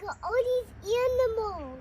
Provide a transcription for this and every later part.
Look at all these animals.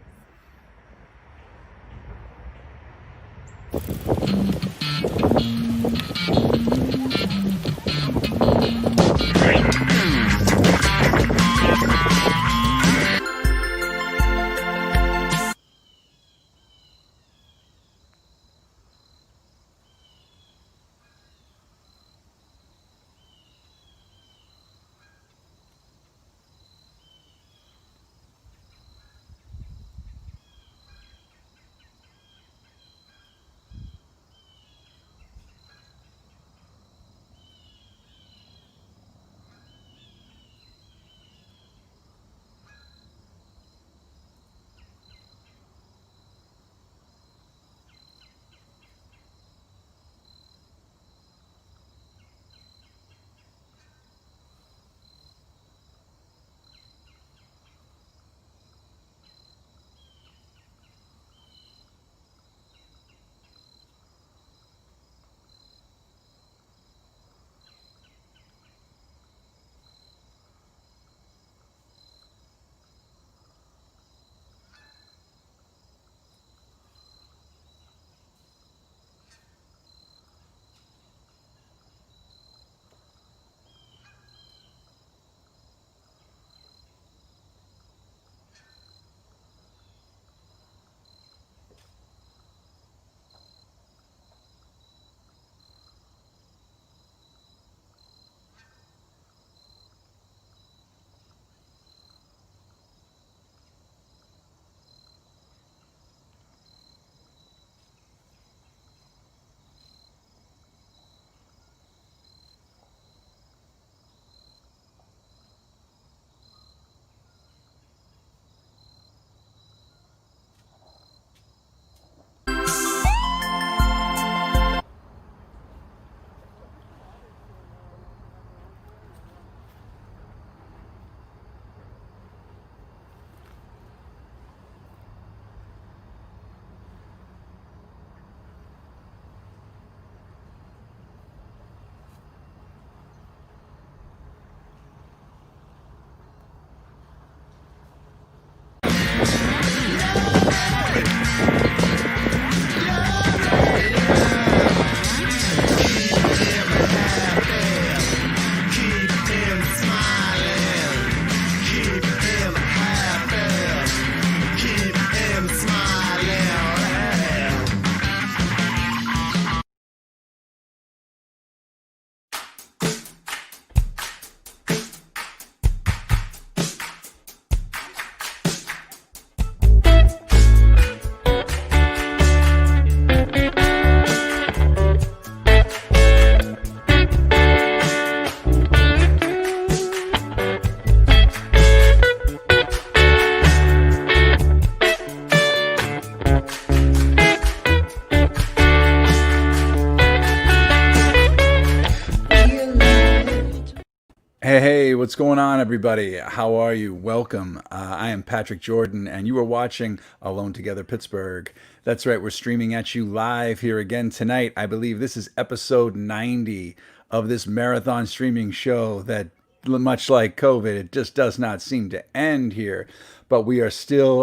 Hey, what's going on, everybody? How are you? Welcome. I am Patrick Jordan, and you are watching Alone Together Pittsburgh. That's right, we're streaming at you live here again tonight. I believe this is episode 90 of this marathon streaming show that, much like COVID, it just does not seem to end here. But we are still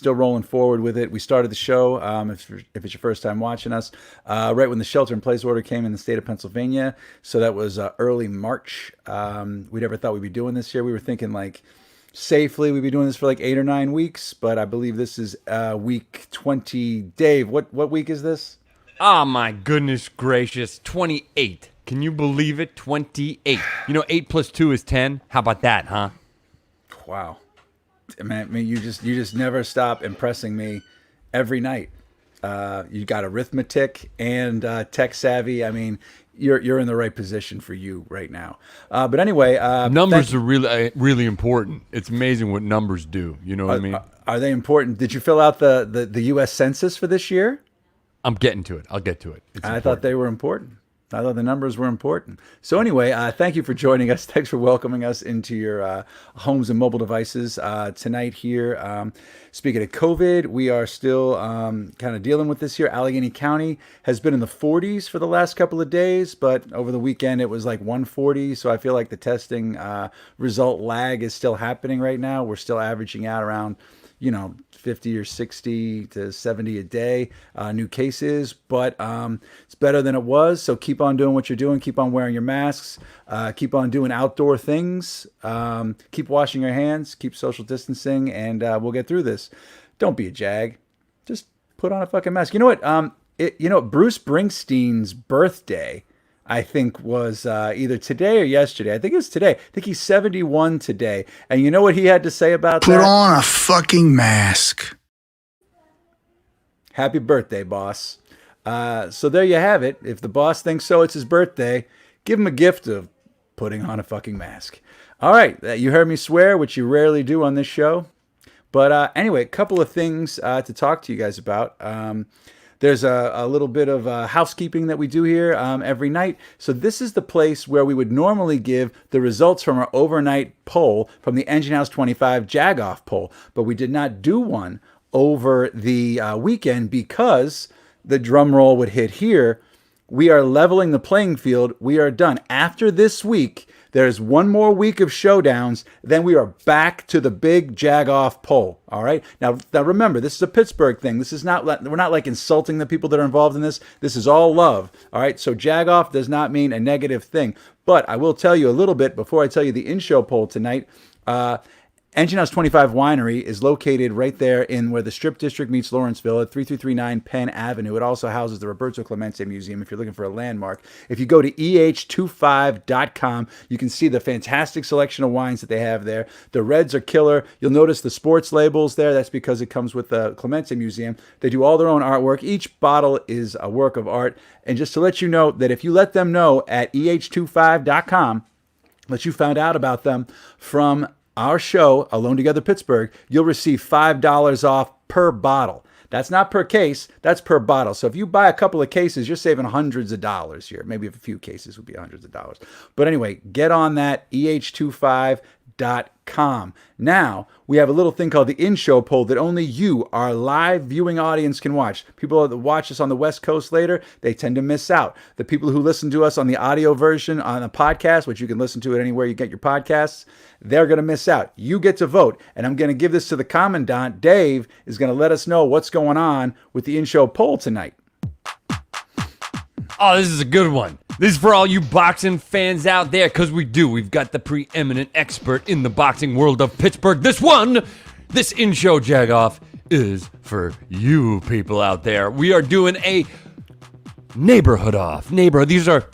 rolling forward with it. We started the show, if it's your first time watching us, right when the shelter-in-place order came in the state of Pennsylvania. So that was early March. We never thought we'd be doing this here. We were thinking like safely we'd be doing this for like 8 or 9 weeks. But I believe this is week 20. Dave, what week is this? Oh, my goodness gracious. 28. Can you believe it? 28. You know, 8 plus 2 is 10. How about that, huh? Wow. Man, you just never stop impressing me every night. You got arithmetic and tech savvy. I mean, you're in the right position for you right now. But anyway, numbers are really important. It's amazing what numbers do. You know what I mean? Are they important? Did you fill out the U.S. Census for this year? I'm getting to it. I'll get to it. I thought they were important. I thought the numbers were important. So anyway, thank you for joining us. Thanks for welcoming us into your homes and mobile devices tonight here. Speaking of COVID, we are still kind of dealing with this here. Allegheny County has been in the 40s for the last couple of days, but over the weekend it was like 140. So I feel like the testing result lag is still happening right now. We're still averaging out around 50 or 60 to 70 a day, new cases, but it's better than it was. So keep on doing what you're doing. Keep on wearing your masks. Keep on doing outdoor things. Keep washing your hands. Keep social distancing, and we'll get through this. Don't be a jag. Just put on a fucking mask. You know what? Bruce Springsteen's birthday, I think, was either today or yesterday. I think it was today. I think he's 71 today. And you know what he had to say about that? Put on a fucking mask. Happy birthday, boss. So there you have it. If the boss thinks so, it's his birthday. Give him a gift of putting on a fucking mask. All right. You heard me swear, which you rarely do on this show. But anyway, a couple of things to talk to you guys about. There's a little bit of housekeeping that we do here every night. So this is the place where we would normally give the results from our overnight poll from the Engine House 25 Jagoff poll. But we did not do one over the weekend because the drum roll would hit here. We are leveling the playing field. We are done. After this week, there's one more week of showdowns. Then we are back to the big Jagoff poll. All right. Now remember, this is a Pittsburgh thing. This is not, we're not like insulting the people that are involved in this. This is all love. All right. So Jagoff does not mean a negative thing. But I will tell you a little bit before I tell you the in-show poll tonight. Engine House 25 Winery is located right there in where the Strip District meets Lawrenceville at 3339 Penn Avenue. It also houses the Roberto Clemente Museum if you're looking for a landmark. If you go to eh25.com, you can see the fantastic selection of wines that they have there. The reds are killer. You'll notice the sports labels there. That's because it comes with the Clemente Museum. They do all their own artwork. Each bottle is a work of art. And just to let you know that if you let them know at eh25.com that you found out about them from our show, Alone Together Pittsburgh, you'll receive $5 off per bottle. That's not per case, that's per bottle. So if you buy a couple of cases, you're saving hundreds of dollars here. Maybe a few cases would be hundreds of dollars. But anyway, get on that, eh25.com. Now, we have a little thing called the in-show poll that only you, our live viewing audience, can watch. People that watch us on the West Coast later, they tend to miss out. The people who listen to us on the audio version on the podcast, which you can listen to it anywhere you get your podcasts, they're going to miss out. You get to vote. And I'm going to give this to the Commandant. Dave is going to let us know what's going on with the in-show poll tonight. Oh, this is a good one. This is for all you boxing fans out there, because we've got the preeminent expert in the boxing world of Pittsburgh. This in-show Jagoff is for you people out there. We are doing a neighborhood off. These are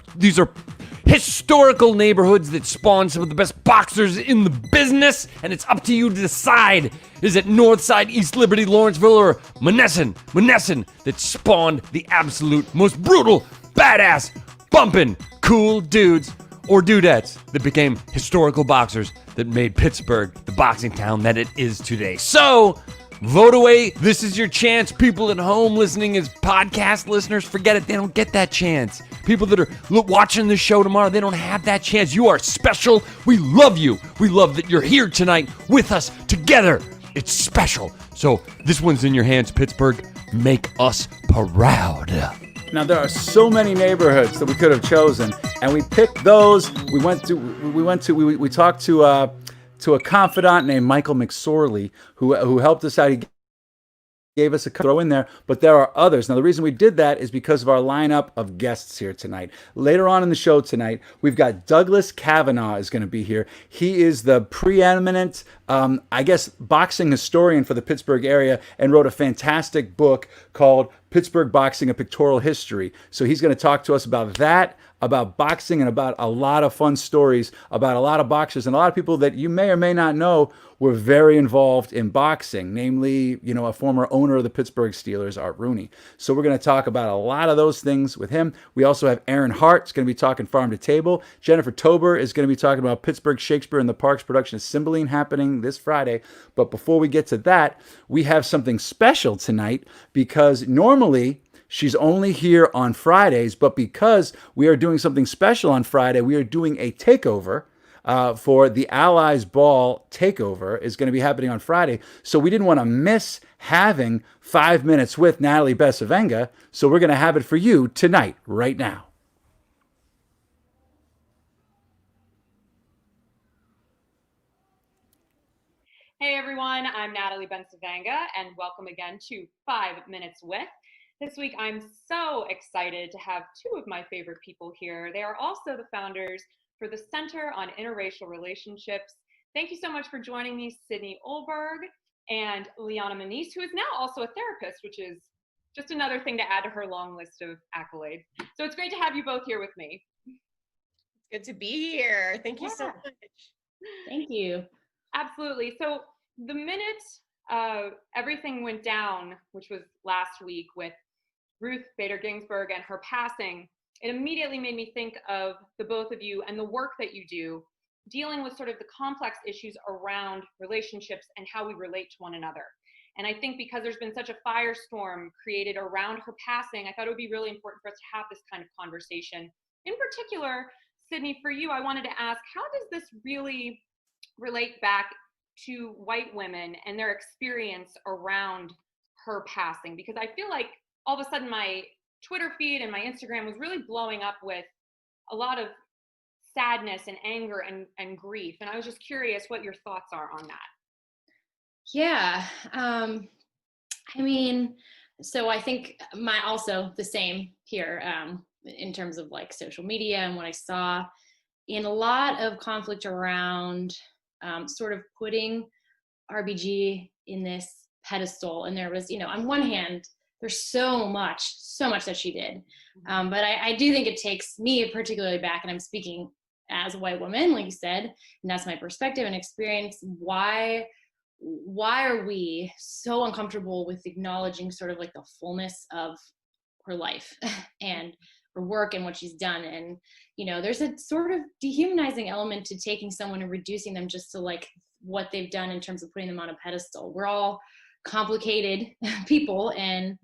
historical neighborhoods that spawn some of the best boxers in the business, and it's up to you to decide. Is it Northside, East Liberty, Lawrenceville, or Monessen that spawned the absolute most brutal, badass, bumpin', cool dudes or dudettes that became historical boxers that made Pittsburgh the boxing town that it is today? So, vote away. This is your chance. People at home listening as podcast listeners, forget it. They don't get that chance. People that are watching the show tomorrow, they don't have that chance. You are special. We love you. We love that you're here tonight with us together. It's special. So this one's in your hands, Pittsburgh. Make us proud. Now, there are so many neighborhoods that we could have chosen, and we picked those. We talked to a confidant named Michael McSorley who helped us out. He gave us a throw in there, but there are others. Now, the reason we did that is because of our lineup of guests here tonight. Later on in the show tonight, we've got Douglas Cavanaugh is going to be here. He is the preeminent, boxing historian for the Pittsburgh area and wrote a fantastic book called Pittsburgh Boxing, A Pictorial History. So he's going to talk to us about that, about boxing, and about a lot of fun stories about a lot of boxers and a lot of people that you may or may not know were very involved in boxing, namely, a former owner of the Pittsburgh Steelers, Art Rooney. So we're going to talk about a lot of those things with him. We also have Erin Hart is going to be talking Farm2Table. Jennifer Tober is going to be talking about Pittsburgh Shakespeare in the Parks production of Cymbeline happening this Friday. But before we get to that, we have something special tonight because normally She's only here on Fridays, but because we are doing something special on Friday, we are doing a takeover for the Allies Ball takeover is going to be happening on Friday. So we didn't want to miss having 5 minutes with Natalie Bencivenga. So we're going to have it for you tonight, right now. Hey everyone, I'm Natalie Bencivenga and welcome again to 5 Minutes With. This week I'm so excited to have two of my favorite people here. They are also the founders for the Center on Interracial Relationships. Thank you so much for joining me, Sydney Olberg and Liana Maneese, who is now also a therapist, which is just another thing to add to her long list of accolades. So it's great to have you both here with me. Good to be here. Thank you so much. Thank you. Absolutely. So the minute everything went down, which was last week with Ruth Bader Ginsburg and her passing, it immediately made me think of the both of you and the work that you do, dealing with sort of the complex issues around relationships and how we relate to one another. And I think because there's been such a firestorm created around her passing, I thought it would be really important for us to have this kind of conversation. In particular, Sydney, for you, I wanted to ask, how does this really relate back to white women and their experience around her passing? Because I feel like all of a sudden my Twitter feed and my Instagram was really blowing up with a lot of sadness and anger and grief. And I was just curious what your thoughts are on that. Yeah. I mean, so I think also the same here in terms of like social media and what I saw in a lot of conflict around sort of putting RBG in this pedestal. And there was, on one hand, there's so much that she did. But I do think it takes me particularly back, and I'm speaking as a white woman, like you said, and that's my perspective and experience. Why are we so uncomfortable with acknowledging sort of like the fullness of her life and her work and what she's done? And, there's a sort of dehumanizing element to taking someone and reducing them just to like what they've done in terms of putting them on a pedestal. We're all complicated people. And,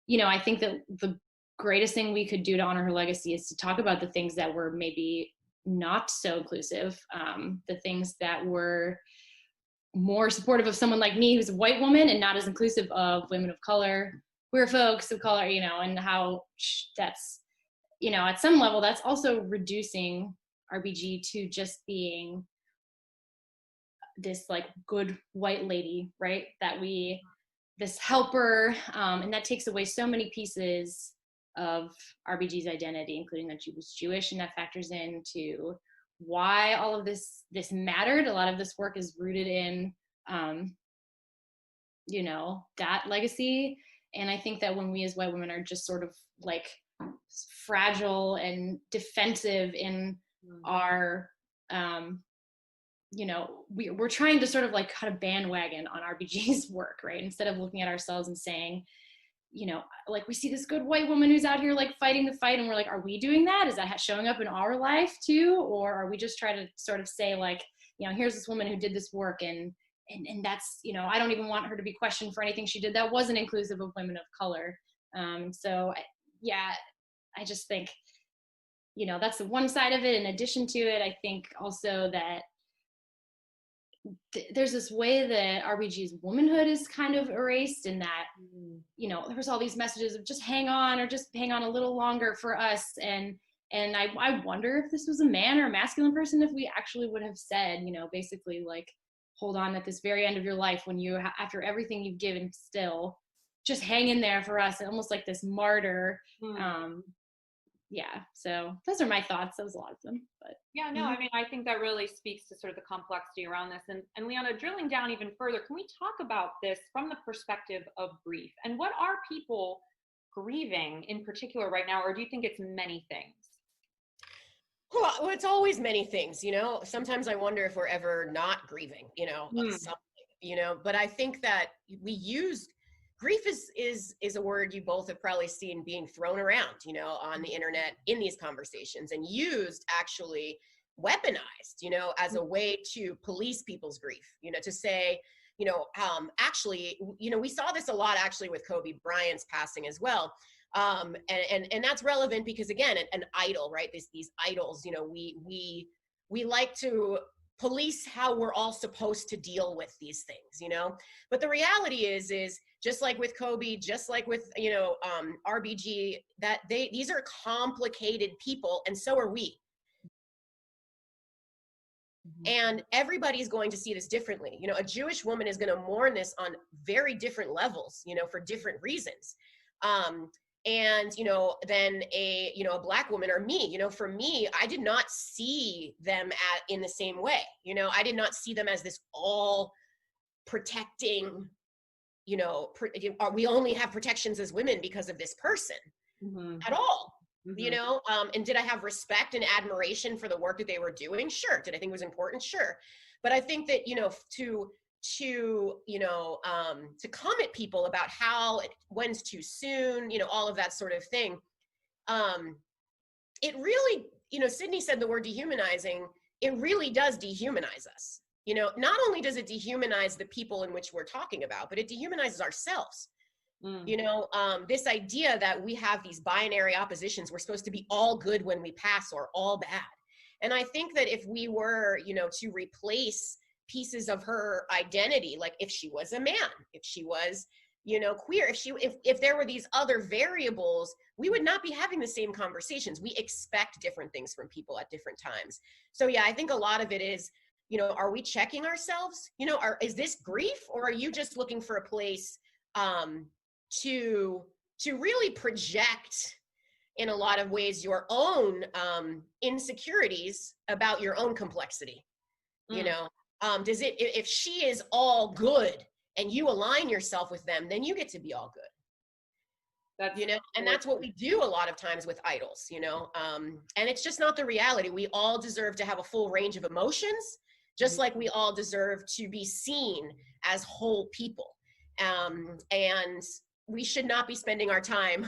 I think that the greatest thing we could do to honor her legacy is to talk about the things that were maybe not so inclusive, the things that were more supportive of someone like me, who's a white woman, and not as inclusive of women of color, queer folks of color, and how that's, at some level, that's also reducing RBG to just being this like good white lady, right? This helper, and that takes away so many pieces of RBG's identity, including that she was Jewish, and that factors into why all of this mattered. A lot of this work is rooted in, that legacy. And I think that when we as white women are just sort of like fragile and defensive in our, we're trying to sort of like kind of bandwagon on RBG's work, right? Instead of looking at ourselves and saying, like we see this good white woman who's out here like fighting the fight, and we're like, are we doing that? Is that showing up in our life too? Or are we just trying to sort of say like, here's this woman who did this work, and that's, I don't even want her to be questioned for anything she did that wasn't inclusive of women of color. So I just think, that's the one side of it. In addition to it, I think also that there's this way that RBG's womanhood is kind of erased, in that, there was all these messages of just hang on, or just hang on a little longer for us. And I wonder if this was a man or a masculine person, if we actually would have said, basically like, hold on at this very end of your life, when you, after everything you've given, still just hang in there for us, almost like this martyr. So those are my thoughts. That was a lot of them, but yeah, no, I mean, I think that really speaks to sort of the complexity around this. And Liana, drilling down even further, can we talk about this from the perspective of grief? And what are people grieving in particular right now? Or do you think it's many things? Well, it's always many things, Sometimes I wonder if we're ever not grieving, something, but I think that we use grief is a word you both have probably seen being thrown around, on the internet in these conversations, and used, actually weaponized, as a way to police people's grief, to say, actually, we saw this a lot actually with Kobe Bryant's passing as well. And that's relevant because, again, an idol, right? These idols, you know, we like to police how we're all supposed to deal with these things, you know? But the reality is just like with Kobe, just like with, you know, RBG, that these are complicated people, and so are we. And everybody's going to see this differently. You know, a Jewish woman is going to mourn this on very different levels, you know, for different reasons. And, you know, then a Black woman, or me, you know, for me, I did not see them in the same way. You know, I did not see them as this all protecting, you know, we only have protections as women because of this person at all. You know, and did I have respect and admiration for the work that they were doing? Sure. Did I think it was important? Sure. But I think that, you know, to come at people about when's too soon, you know, all of that sort of thing. It really, you know, Sydney said the word dehumanizing. It really does dehumanize us. You know, not only does it dehumanize the people in which we're talking about, but it dehumanizes ourselves. You know, this idea that we have these binary oppositions, we're supposed to be all good when we pass or all bad. And I think that if we were, you know, to replace pieces of her identity, like if she was a man, if she was, you know, queer, if there were these other variables, we would not be having the same conversations. We expect different things from people at different times. So yeah, I think a lot of it is, you know, are we checking ourselves? You know, is this grief, or are you just looking for a place to really project in a lot of ways your own insecurities about your own complexity? You know, if she is all good and you align yourself with them, then you get to be all good. You know, and that's what we do a lot of times with idols, you know, and it's just not the reality. We all deserve to have a full range of emotions, just like we all deserve to be seen as whole people. And we should not be spending our time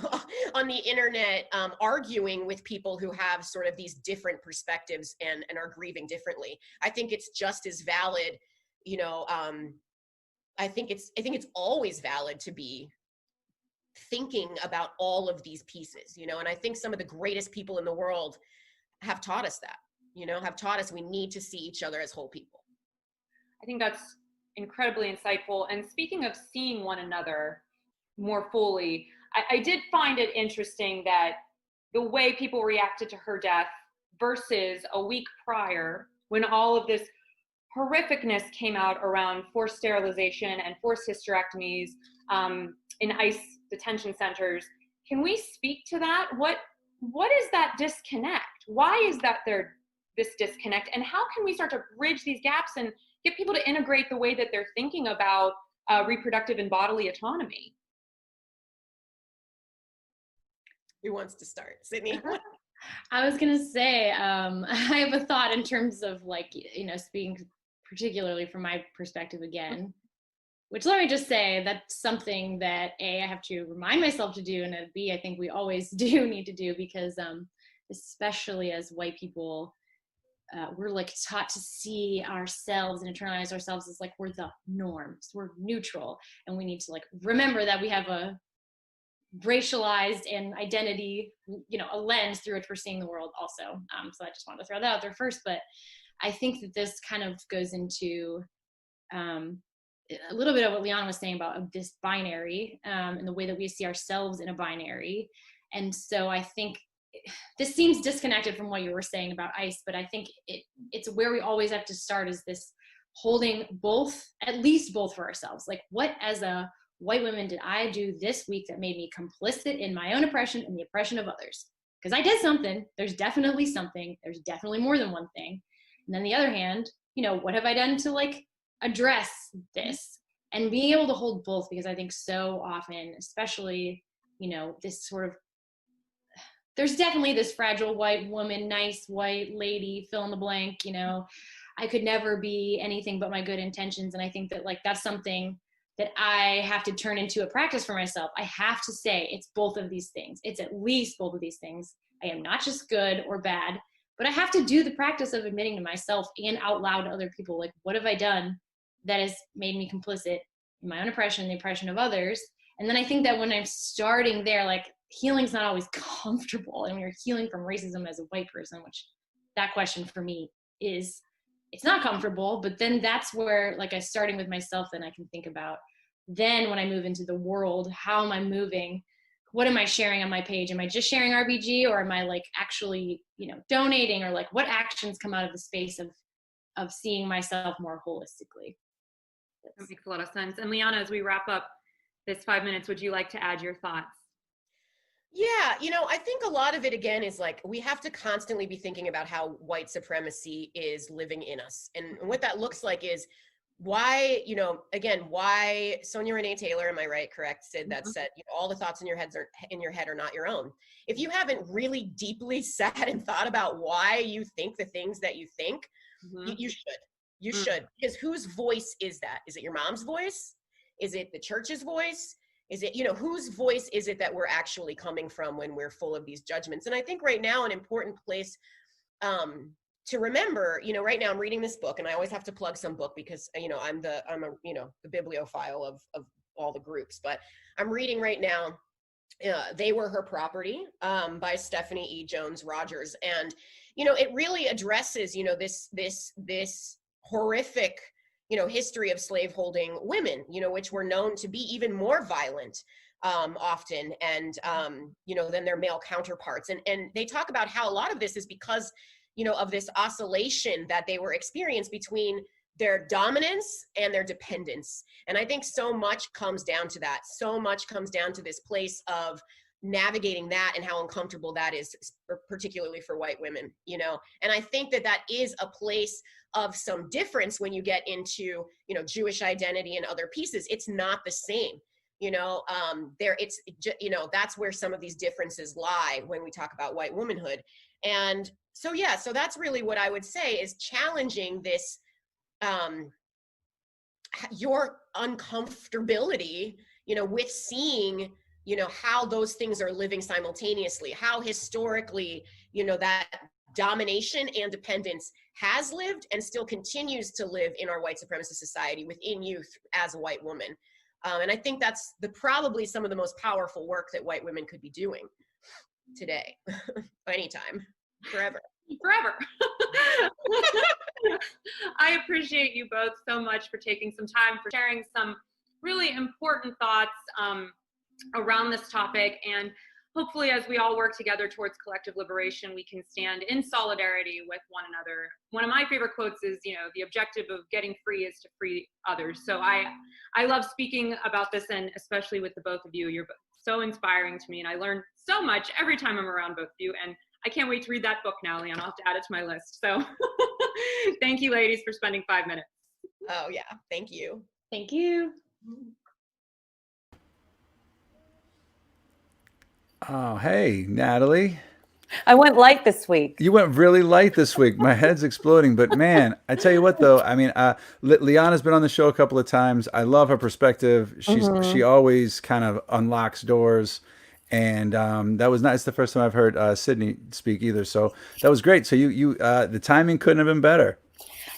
on the internet arguing with people who have sort of these different perspectives and are grieving differently. I think it's just as valid, you know, I think it's always valid to be thinking about all of these pieces, you know, and I think some of the greatest people in the world have taught us that, you know, have taught us we need to see each other as whole people. I think that's incredibly insightful. And speaking of seeing one another more fully, I did find it interesting that the way people reacted to her death versus a week prior, when all of this horrificness came out around forced sterilization and forced hysterectomies in ICE detention centers. Can we speak to that? What is that disconnect? Why is that this disconnect? And how can we start to bridge these gaps and get people to integrate the way that they're thinking about reproductive and bodily autonomy? Who wants to start? Sydney? I was going to say, I have a thought in terms of, like, you know, speaking particularly from my perspective again, which, let me just say, that's something that A, I have to remind myself to do, and B, I think we always do need to do, because especially as white people, we're like taught to see ourselves and internalize ourselves as like we're the norms, we're neutral, and we need to like remember that we have a racialized and identity, you know, a lens through which we're seeing the world also. So I just wanted to throw that out there first, but I think that this kind of goes into a little bit of what Liana was saying about this binary and the way that we see ourselves in a binary. And so I think this seems disconnected from what you were saying about ICE, but I think it's where we always have to start, is this holding both, at least both for ourselves. Like, what as a white woman did I do this week that made me complicit in my own oppression and the oppression of others? Because I did something. There's definitely something. There's definitely more than one thing. And then the other hand, you know, what have I done to like address this? And being able to hold both, because I think so often, especially, you know, this sort of, there's definitely this fragile white woman, nice white lady, fill in the blank, you know, I could never be anything but my good intentions. And I think that like, that's something that I have to turn into a practice for myself. I have to say it's both of these things. It's at least both of these things. I am not just good or bad, but I have to do the practice of admitting to myself and out loud to other people, like, what have I done that has made me complicit in my own oppression, the oppression of others? And then I think that when I'm starting there, like, healing's not always comfortable. And when you're healing from racism as a white person, which that question for me is, it's not comfortable, but then that's where, like, I starting with myself, then I can think about, then when I move into the world, how am I moving? What am I sharing on my page? Am I just sharing RBG, or am I like actually, donating, or like what actions come out of the space of seeing myself more holistically? That makes a lot of sense. And Liana, as we wrap up this 5 minutes, would you like to add your thoughts? Yeah, I think a lot of it, again, is like, we have to constantly be thinking about how white supremacy is living in us. And what that looks like is why, why Sonia Renee Taylor, am I right? Correct. Said that said, all the thoughts in your head are not your own. If you haven't really deeply sat and thought about why you think the things that you think, you should. You should. Because whose voice is that? Is it your mom's voice? Is it the church's voice? Is it, whose voice is it that we're actually coming from when we're full of these judgments? And I think right now an important place to remember, right now I'm reading this book, and I always have to plug some book because, I'm the bibliophile of all the groups, but I'm reading right now, They Were Her Property, by Stephanie E. Jones Rogers. And, it really addresses, this horrific, history of slaveholding women, which were known to be even more violent often, and, than their male counterparts. And they talk about how a lot of this is because, of this oscillation that they were experiencing between their dominance and their dependence. And I think so much comes down to that. So much comes down to this place of navigating that and how uncomfortable that is, particularly for white women, And I think that is a place of some difference when you get into, Jewish identity and other pieces. It's not the same, that's where some of these differences lie when we talk about white womanhood. And so, so that's really what I would say is challenging this, your uncomfortability, with seeing, how those things are living simultaneously, how historically, that domination and dependence has lived and still continues to live in our white supremacist society within you as a white woman. And I think that's probably some of the most powerful work that white women could be doing today, anytime, forever. I appreciate you both so much for taking some time, for sharing some really important thoughts around this topic. And hopefully, as we all work together towards collective liberation, we can stand in solidarity with one another. One of my favorite quotes is, the objective of getting free is to free others. So I love speaking about this, and especially with the both of you. You're so inspiring to me, and I learn so much every time I'm around both of you. And I can't wait to read that book now, Liana. I'll have to add it to my list. So thank you, ladies, for spending 5 minutes. Oh, yeah. Thank you. Thank you. Oh, hey, Natalie. I went light this week. You went really light this week. My head's exploding. But man, I tell you what, though, I mean, Liana's been on the show a couple of times. I love her perspective. She always kind of unlocks doors. And that was not, it's the first time I've heard Sydney speak either. So that was great. So you the timing couldn't have been better.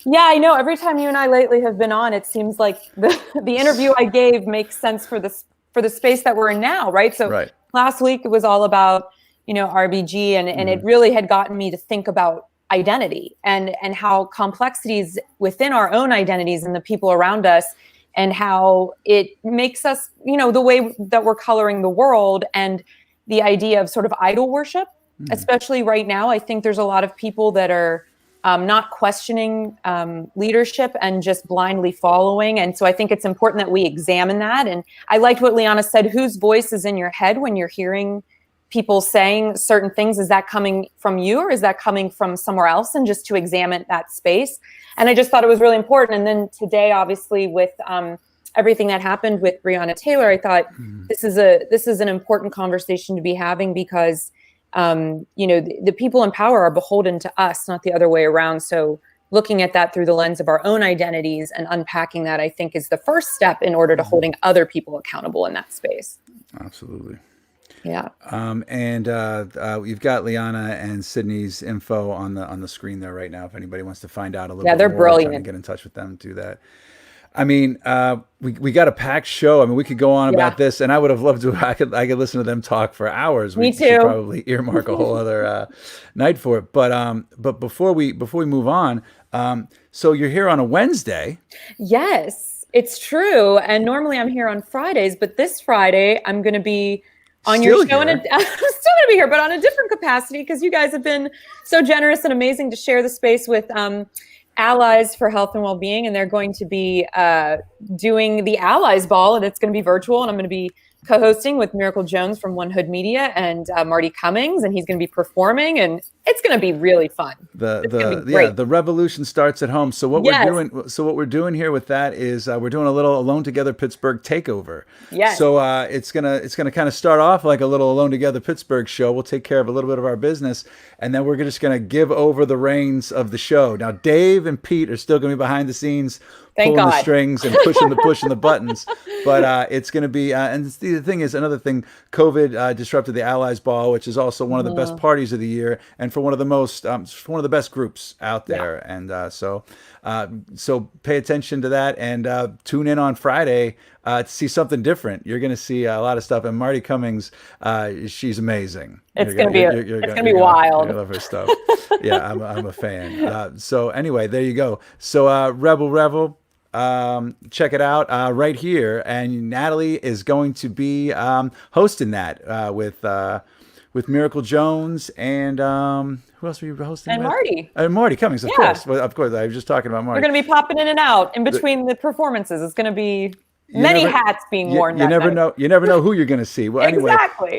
Yeah, I know. Every time you and I lately have been on, it seems like the interview I gave makes sense for the space that we're in now, right? So right. Last week it was all about, RBG, and it really had gotten me to think about identity and how complexities within our own identities and the people around us, and how it makes us, the way that we're coloring the world, and the idea of sort of idol worship, especially right now. I think there's a lot of people that are not questioning leadership and just blindly following. And so I think it's important that we examine that. And I liked what Liana said, whose voice is in your head when you're hearing people saying certain things? Is that coming from you, or is that coming from somewhere else? And just to examine that space. And I just thought it was really important. And then today, obviously, with everything that happened with Breonna Taylor, I thought this is an important conversation to be having, because the people in power are beholden to us, not the other way around. So looking at that through the lens of our own identities and unpacking that, I think, is the first step in order to holding other people accountable in that space. Absolutely. Yeah. And you've got Liana and Sydney's info on the screen there right now. If anybody wants to find out a little bit they're more, brilliant. trying to get in touch with them, do that. I mean, we got a packed show. I mean, we could go on about this, and I would have loved to. I could listen to them talk for hours. Me We too. should probably earmark a whole other night for it. But before we move on, so you're here on a Wednesday. Yes, it's true. And normally I'm here on Fridays, but this Friday I'm going to be on your show. I'm still going to be here, but on a different capacity, because you guys have been so generous and amazing to share the space with Allies for Health and Wellbeing, and they're going to be doing the Allies Ball, and it's going to be virtual, and I'm going to be co-hosting with Miracle Jones from One Hood Media and Marty Cummings, and he's going to be performing, and it's going to be really fun. The revolution starts at home. So what we're doing here with that is we're doing a little Alone Together Pittsburgh takeover. Yes. So it's gonna kind of start off like a little Alone Together Pittsburgh show. We'll take care of a little bit of our business, and then we're just gonna give over the reins of the show. Now Dave and Pete are still gonna be behind the scenes, pulling the strings and pushing the buttons. But it's going to be, and the thing is, another thing, COVID disrupted the Allies Ball, which is also one of the best parties of the year, and for one of the best groups out there. Yeah. And so pay attention to that, and tune in on Friday to see something different. You're going to see a lot of stuff. And Marty Cummings, she's amazing. It's going to be wild. I love her stuff. Yeah, I'm a fan. So anyway, there you go. So Rebel. Check it out right here, and Natalie is going to be hosting that with Miracle Jones and who else were you hosting? And with? Marty. And Marty Cummings, of course. Well, of course, I was just talking about Marty. We're going to be popping in and out in between the performances. It's going to be many hats being worn. You never know. You never know who you're going to see. Well, anyway,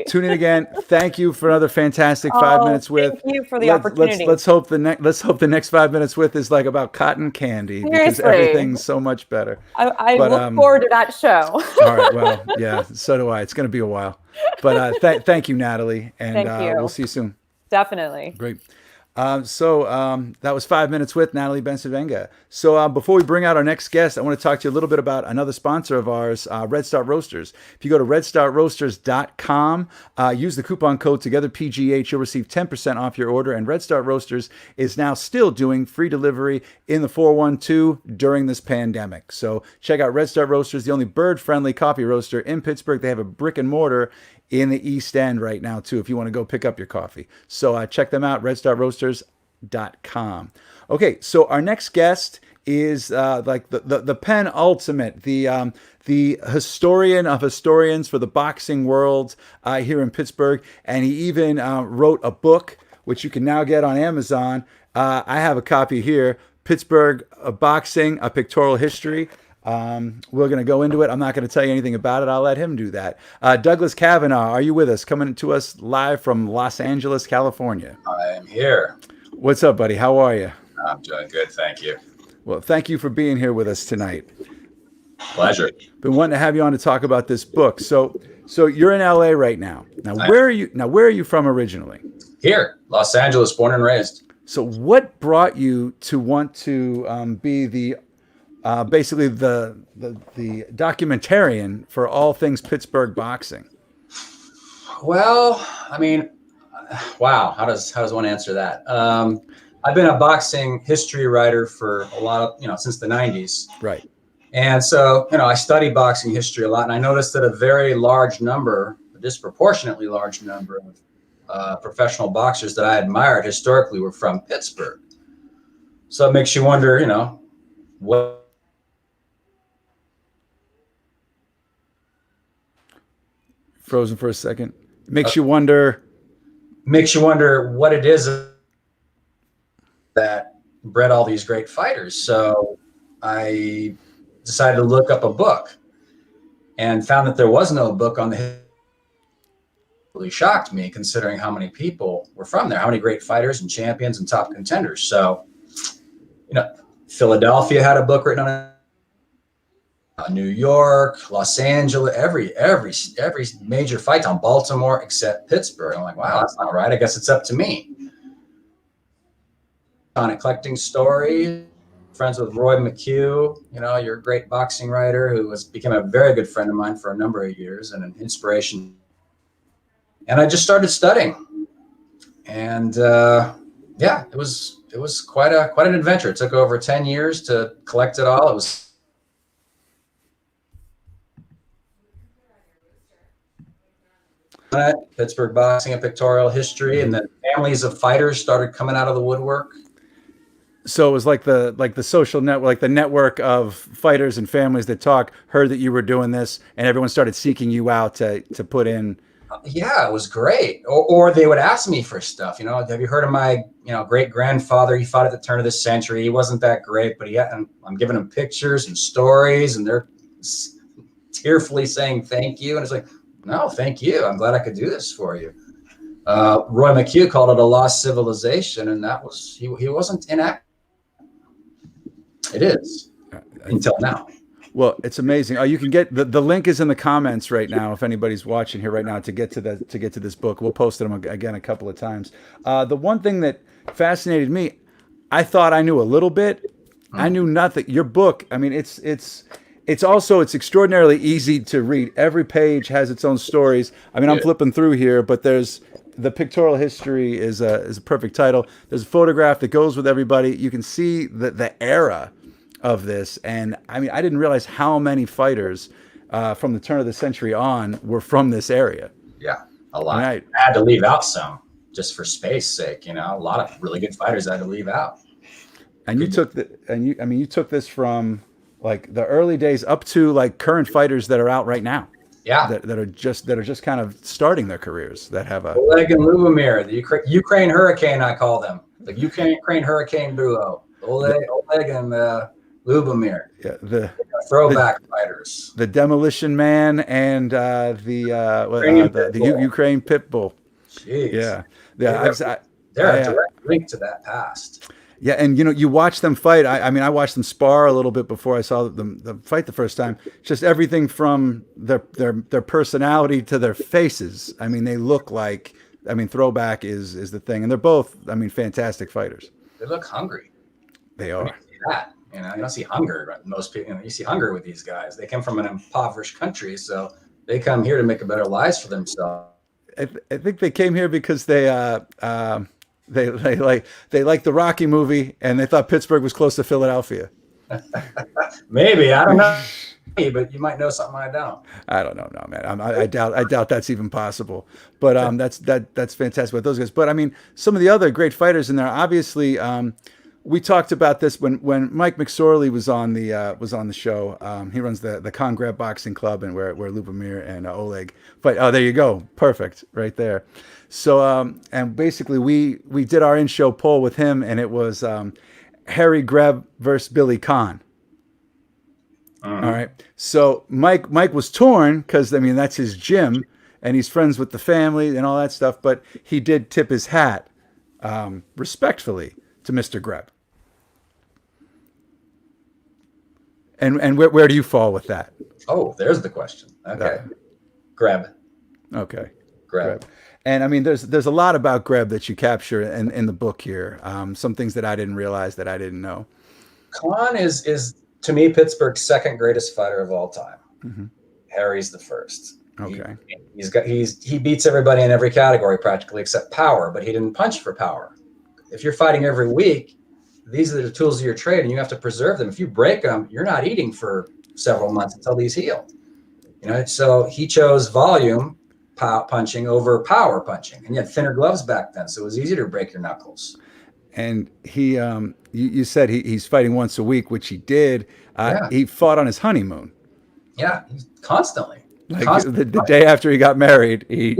tune in again. Thank you for another fantastic 5 minutes with. Thank you for the opportunity. Let's hope the next 5 minutes with is like about cotton candy, because everything's so much better. I look forward to that show. All right. Well, yeah. So do I. It's going to be a while, but thank you, Natalie, and we'll see you soon. Definitely. Great. So that was 5 minutes with Natalie Bencivenga. So before we bring out our next guest, I want to talk to you a little bit about another sponsor of ours, Red Start Roasters. If you go to redstartroasters.com, use the coupon code TOGETHERPGH, you'll receive 10% off your order. And Red Start Roasters is now still doing free delivery in the 412 during this pandemic. So check out Red Start Roasters, the only bird-friendly coffee roaster in Pittsburgh. They have a brick and mortar in the East End right now, too, if you want to go pick up your coffee. So check them out, redstartroasters.com. Okay, so our next guest is like the penultimate, the historian of historians for the boxing world here in Pittsburgh. And he even wrote a book, which you can now get on Amazon. I have a copy here, Pittsburgh Boxing, A Pictorial History. We're going to go into it. I'm not going to tell you anything about it. I'll let him do that. Douglas Cavanaugh, are you with us? Coming to us live from Los Angeles, California. I am here. What's up, buddy? How are you? I'm doing good, thank you. Well, thank you for being here with us tonight. Pleasure. Been wanting to have you on to talk about this book. So you're in LA right now. Now, where are you from originally? Here, Los Angeles, born and raised. So what brought you to want to be the basically the documentarian for all things Pittsburgh boxing? Well, I mean, wow. How does one answer that? I've been a boxing history writer for a lot of, since the 90s. Right. And so, I study boxing history a lot, and I noticed that a very large number, a disproportionately large number of professional boxers that I admired historically were from Pittsburgh. So it makes you wonder, what. Frozen for a second. Makes you wonder what it is that bred all these great fighters. So I decided to look up a book and found that there was no book on the history. Really shocked me, considering how many people were from there, how many great fighters and champions and top contenders. So, Philadelphia had a book written on it. New York, Los Angeles, every major fight on Baltimore except Pittsburgh. I'm like, wow, that's not right. I guess it's up to me. On collecting stories, friends with Roy McHugh, you're a great boxing writer who became a very good friend of mine for a number of years and an inspiration. And I just started studying, and it was quite an adventure. It took over 10 years to collect it all. It was Pittsburgh Boxing and Pictorial History, and then families of fighters started coming out of the woodwork. So it was like the social network, like the network of fighters and families that talk, heard that you were doing this, and everyone started seeking you out to put in. Yeah, it was great. Or they would ask me for stuff. You know, have you heard of my, great grandfather? He fought at the turn of the century. He wasn't that great, but and I'm giving them pictures and stories, and they're tearfully saying thank you. And it's like, no, thank you. I'm glad I could do this for you. Roy McHugh called it a lost civilization, and that was he wasn't inactive. It is until now. Well, it's amazing. You can get the link is in the comments right now. If anybody's watching here right now to get to this book, we'll post them again a couple of times. The one thing that fascinated me, I thought I knew a little bit. I knew nothing. Your book, I mean, it's extraordinarily easy to read. Every page has its own stories. I mean, I'm flipping through here, but there's the Pictorial History is a perfect title. There's a photograph that goes with everybody. You can see the era of this, and I mean, I didn't realize how many fighters from the turn of the century on were from this area. Yeah, a lot. Right. I had to leave out some just for space sake. A lot of really good fighters I had to leave out. And you took you took this from like the early days up to like current fighters that are out right now. Yeah, that are just kind of starting their careers, that have a Olberg and Lubomir, the Ukraine Hurricane, I call them, the Ukraine Hurricane duo. Olberg and Lubomir. Yeah, the throwback fighters. The Demolition Man and the Ukraine Pitbull. Jeez. Yeah. They're a direct link to that past. Yeah, and you watch them fight. I mean, I watched them spar a little bit before I saw them fight the first time. Just everything from their personality to their faces. I mean, they look like. I mean, throwback is the thing, and they're both. I mean, fantastic fighters. They look hungry. They are. You see that. You don't see hunger. Most people, you see hunger with these guys. They come from an impoverished country, so they come here to make a better lives for themselves. I think they came here because they like the Rocky movie, and they thought Pittsburgh was close to Philadelphia. Maybe, I don't know, but you might know something I don't. I don't know, no, man. I doubt that's even possible. But that's fantastic with those guys. But I mean, some of the other great fighters in there. Obviously, we talked about this when Mike McSorley was on the show. He runs the Congrab Boxing Club, and where Lubomir and Oleg fight. Oh, there you go, perfect, right there. So and basically we did our in-show poll with him, and it was Harry Greb versus Billy Conn. All right. So Mike was torn because I mean that's his gym, and he's friends with the family and all that stuff. But he did tip his hat respectfully to Mr. Greb. And where do you fall with that? Oh, there's the question. Okay. Greb. Okay. Greb. And I mean, there's a lot about Greb that you capture in the book here. Some things that I didn't realize, that I didn't know. Conn is to me Pittsburgh's second greatest fighter of all time. Mm-hmm. Harry's the first. Okay. He beats everybody in every category practically except power, but he didn't punch for power. If you're fighting every week, these are the tools of your trade, and you have to preserve them. If you break them, you're not eating for several months until these heal. So he chose volume punching over power punching, and you had thinner gloves back then, so it was easier to break your knuckles. And he, you said he's fighting once a week, which he did. He fought on his honeymoon. Yeah, constantly. The day after he got married, he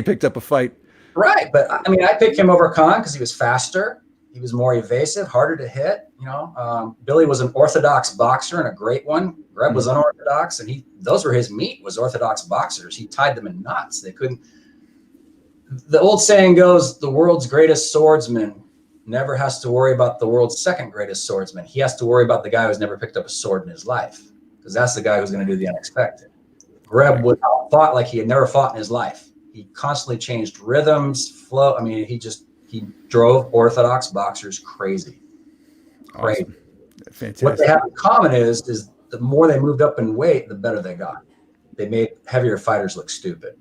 picked up a fight. Right, but I mean, I picked him over Conn because he was faster. He was more evasive, harder to hit. Billy was an orthodox boxer and a great one. Greb was unorthodox, and those were his meat, was orthodox boxers. He tied them in knots. They couldn't. The old saying goes, the world's greatest swordsman never has to worry about the world's second greatest swordsman. He has to worry about the guy who's never picked up a sword in his life, because that's the guy who's going to do the unexpected. Greb would fought like he had never fought in his life. He constantly changed rhythms, flow. I mean, he drove orthodox boxers crazy. Crazy. Awesome. Fantastic. What they have in common is the more they moved up in weight, the better they got. They made heavier fighters look stupid.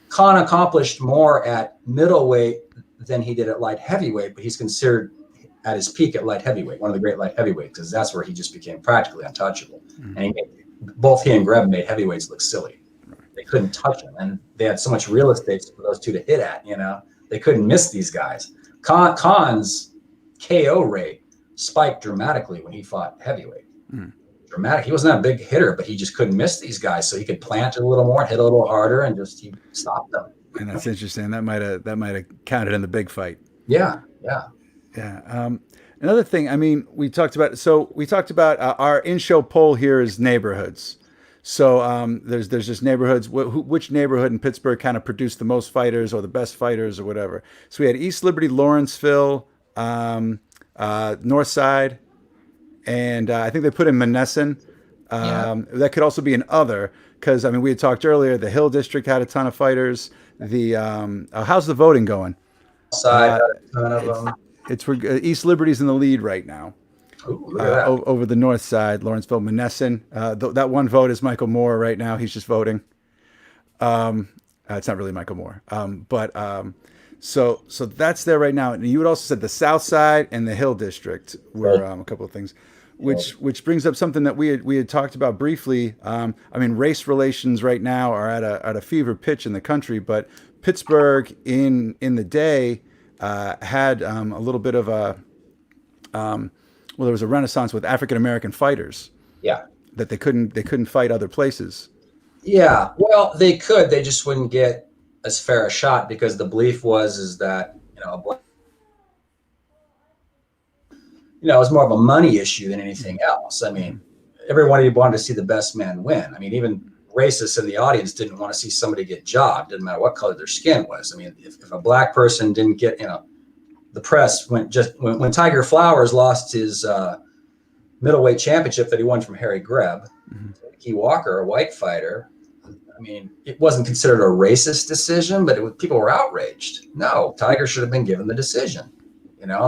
Conn accomplished more at middleweight than he did at light heavyweight, but he's considered at his peak at light heavyweight, one of the great light heavyweights, because that's where he just became practically untouchable. And both he and Greb made heavyweights look silly. they couldn't touch him, and they had so much real estate for those two to hit at. They couldn't miss these guys. Khan's KO rate spiked dramatically when he fought heavyweight. Dramatic. He wasn't that big hitter, but he just couldn't miss these guys, so he could plant it a little more, hit a little harder, and he stopped them. And that's interesting. That might have counted in the big fight. Yeah. Another thing, I mean, we talked about our in-show poll here is neighborhoods. So there's just neighborhoods. Which neighborhood in Pittsburgh kind of produced the most fighters or the best fighters or whatever? So we had East Liberty, Lawrenceville, North Side, and I think they put in Monessen. That could also be an other, because I mean we had talked earlier. The Hill District had a ton of fighters. The how's the voting going? Side, a ton of them. It's East Liberty's in the lead right now. Ooh, look at that. Over the North Side, Lawrenceville, Monessen. That one vote is Michael Moore right now. He's just voting. It's not really Michael Moore, so that's there right now. And you had also said the South Side and the Hill District were a couple of things, which brings up something that we had talked about briefly. I mean, race relations right now are at a fever pitch in the country, but Pittsburgh in the day had a little bit of a there was a renaissance with African American fighters. Yeah, that they couldn't fight other places. Yeah, well, they could. They just wouldn't get as fair a shot because the belief is that it was more of a money issue than anything else. I mean, everybody wanted to see the best man win. I mean, even racists in the audience didn't want to see somebody get jobbed. Didn't matter what color their skin was. I mean, if a black person didn't get, the press went when Tiger Flowers lost his middleweight championship that he won from Harry Greb, Key Walker, a white fighter. I mean, it wasn't considered a racist decision, but people were outraged. No, Tiger should have been given the decision.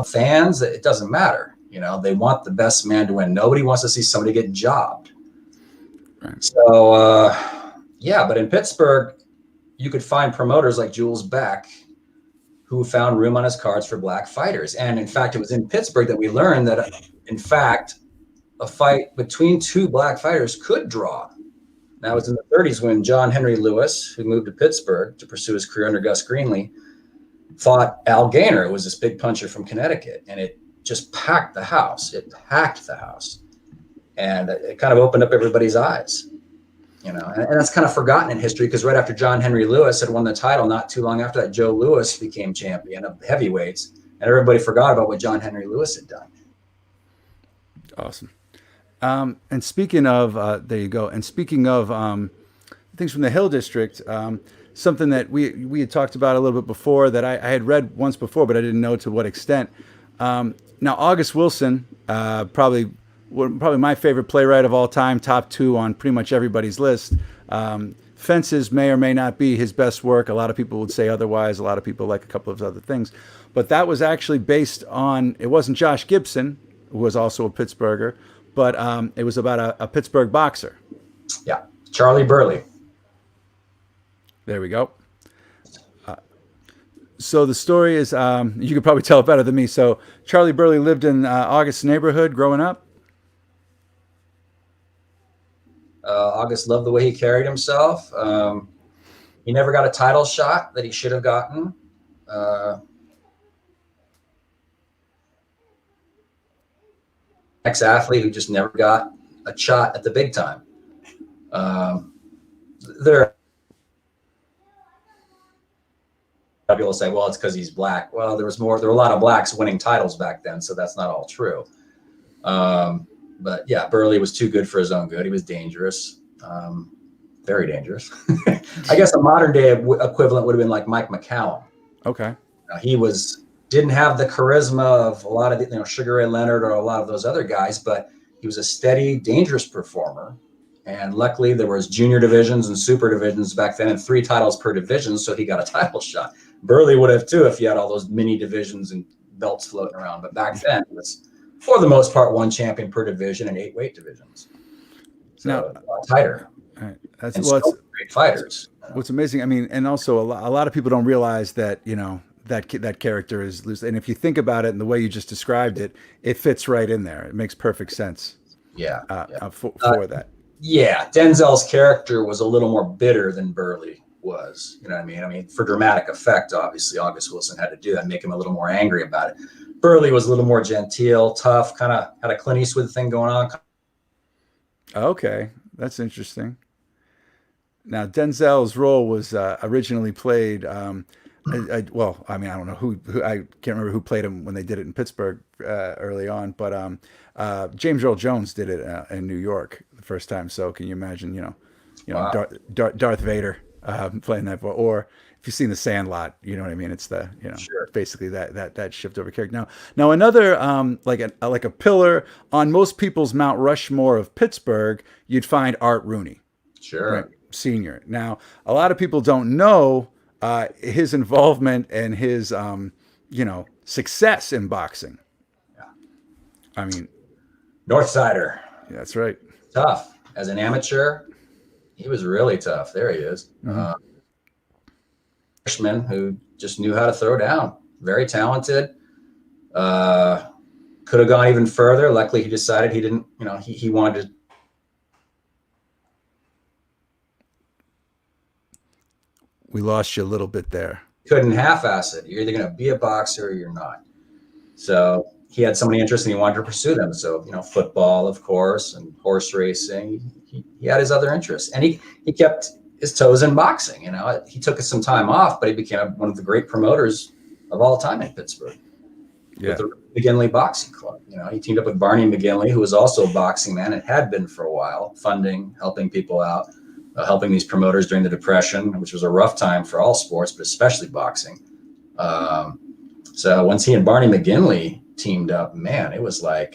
Fans, it doesn't matter. They want the best man to win. Nobody wants to see somebody get jobbed. Right. So, but in Pittsburgh, you could find promoters like Jules Beck who found room on his cards for black fighters. And in fact, it was in Pittsburgh that we learned that, in fact, a fight between two black fighters could draw. That was in the 30s when John Henry Lewis, who moved to Pittsburgh to pursue his career under Gus Greenlee, fought Al Gaynor. It was this big puncher from Connecticut, and it just packed the house. And it kind of opened up everybody's eyes, and that's kind of forgotten in history because right after John Henry Lewis had won the title, not too long after that, Joe Louis became champion of heavyweights, and everybody forgot about what John Henry Lewis had done. Awesome. And speaking of, there you go. And speaking of things from the Hill District, something that we had talked about a little bit before that I had read once before, but I didn't know to what extent. Now, August Wilson, probably my favorite playwright of all time, top 2 on pretty much everybody's list. Fences may or may not be his best work. A lot of people would say otherwise. A lot of people like a couple of other things. But that was actually based on, it wasn't Josh Gibson, who was also a Pittsburgher, but it was about a Pittsburgh boxer. Yeah, Charlie Burley. There we go. So the story is, you could probably tell it better than me. So Charlie Burley lived in August's neighborhood growing up. August loved the way he carried himself. He never got a title shot that he should have gotten. Ex-athlete who just never got a shot at the big time. There are people say, well, it's because he's black. Well, there were a lot of blacks winning titles back then, so that's not all true. But yeah, Burley was too good for his own good. He was dangerous, very dangerous. I guess a modern day equivalent would have been like Mike McCallum. Okay. He didn't have the charisma of a lot of Sugar Ray Leonard or a lot of those other guys, but he was a steady, dangerous performer. And luckily there was junior divisions and super divisions back then and 3 titles per division. So he got a title shot. Burley would have too, if he had all those mini divisions and belts floating around. But back then it was, for the most part, 1 champion per division and 8 weight divisions. So now, a lot tighter. Right. That's great fighters. What's amazing, I mean, and also a lot of people don't realize that, that character is loose. And if you think about it and the way you just described it, it fits right in there. It makes perfect sense. Yeah. For that. Yeah, Denzel's character was a little more bitter than Burley was. You know what I mean? I mean, for dramatic effect, obviously, August Wilson had to do that, make him a little more angry about it. Burley was a little more genteel, tough, kind of had a Clint Eastwood thing going on. Okay, that's interesting. Now, Denzel's role was originally played. Well, I mean, I don't know who. I can't remember who played him when they did it in Pittsburgh early on, but James Earl Jones did it in New York the first time. So, can you imagine? Wow. Darth Vader playing that, or if you've seen The Sandlot, you know what I mean. It's the Sure. basically that shift over character. Now another like a pillar on most people's Mount Rushmore of Pittsburgh, you'd find Art Rooney. Sure. Right? Senior. Now, a lot of people don't know his involvement and his, success in boxing. Yeah. I mean, Northsider. yeah, that's right. Tough. As an amateur, he was really tough. There he is. Freshman who just knew how to throw down. Very talented. Could have gone even further. Luckily, he decided he didn't, he wanted to. We lost you a little bit there. Couldn't half-ass it. You're either going to be a boxer or you're not. So he had so many interests and he wanted to pursue them. So, football, of course, and horse racing. He had his other interests. And he kept his toes in boxing. He took some time off, but he became one of the great promoters of all time in Pittsburgh. Yeah. With the McGinley Boxing Club. He teamed up with Barney McGinley, who was also a boxing man and had been for a while, funding, helping people out. Helping these promoters during the Depression, which was a rough time for all sports, but especially boxing. So once he and Barney McGinley teamed up, man, it was like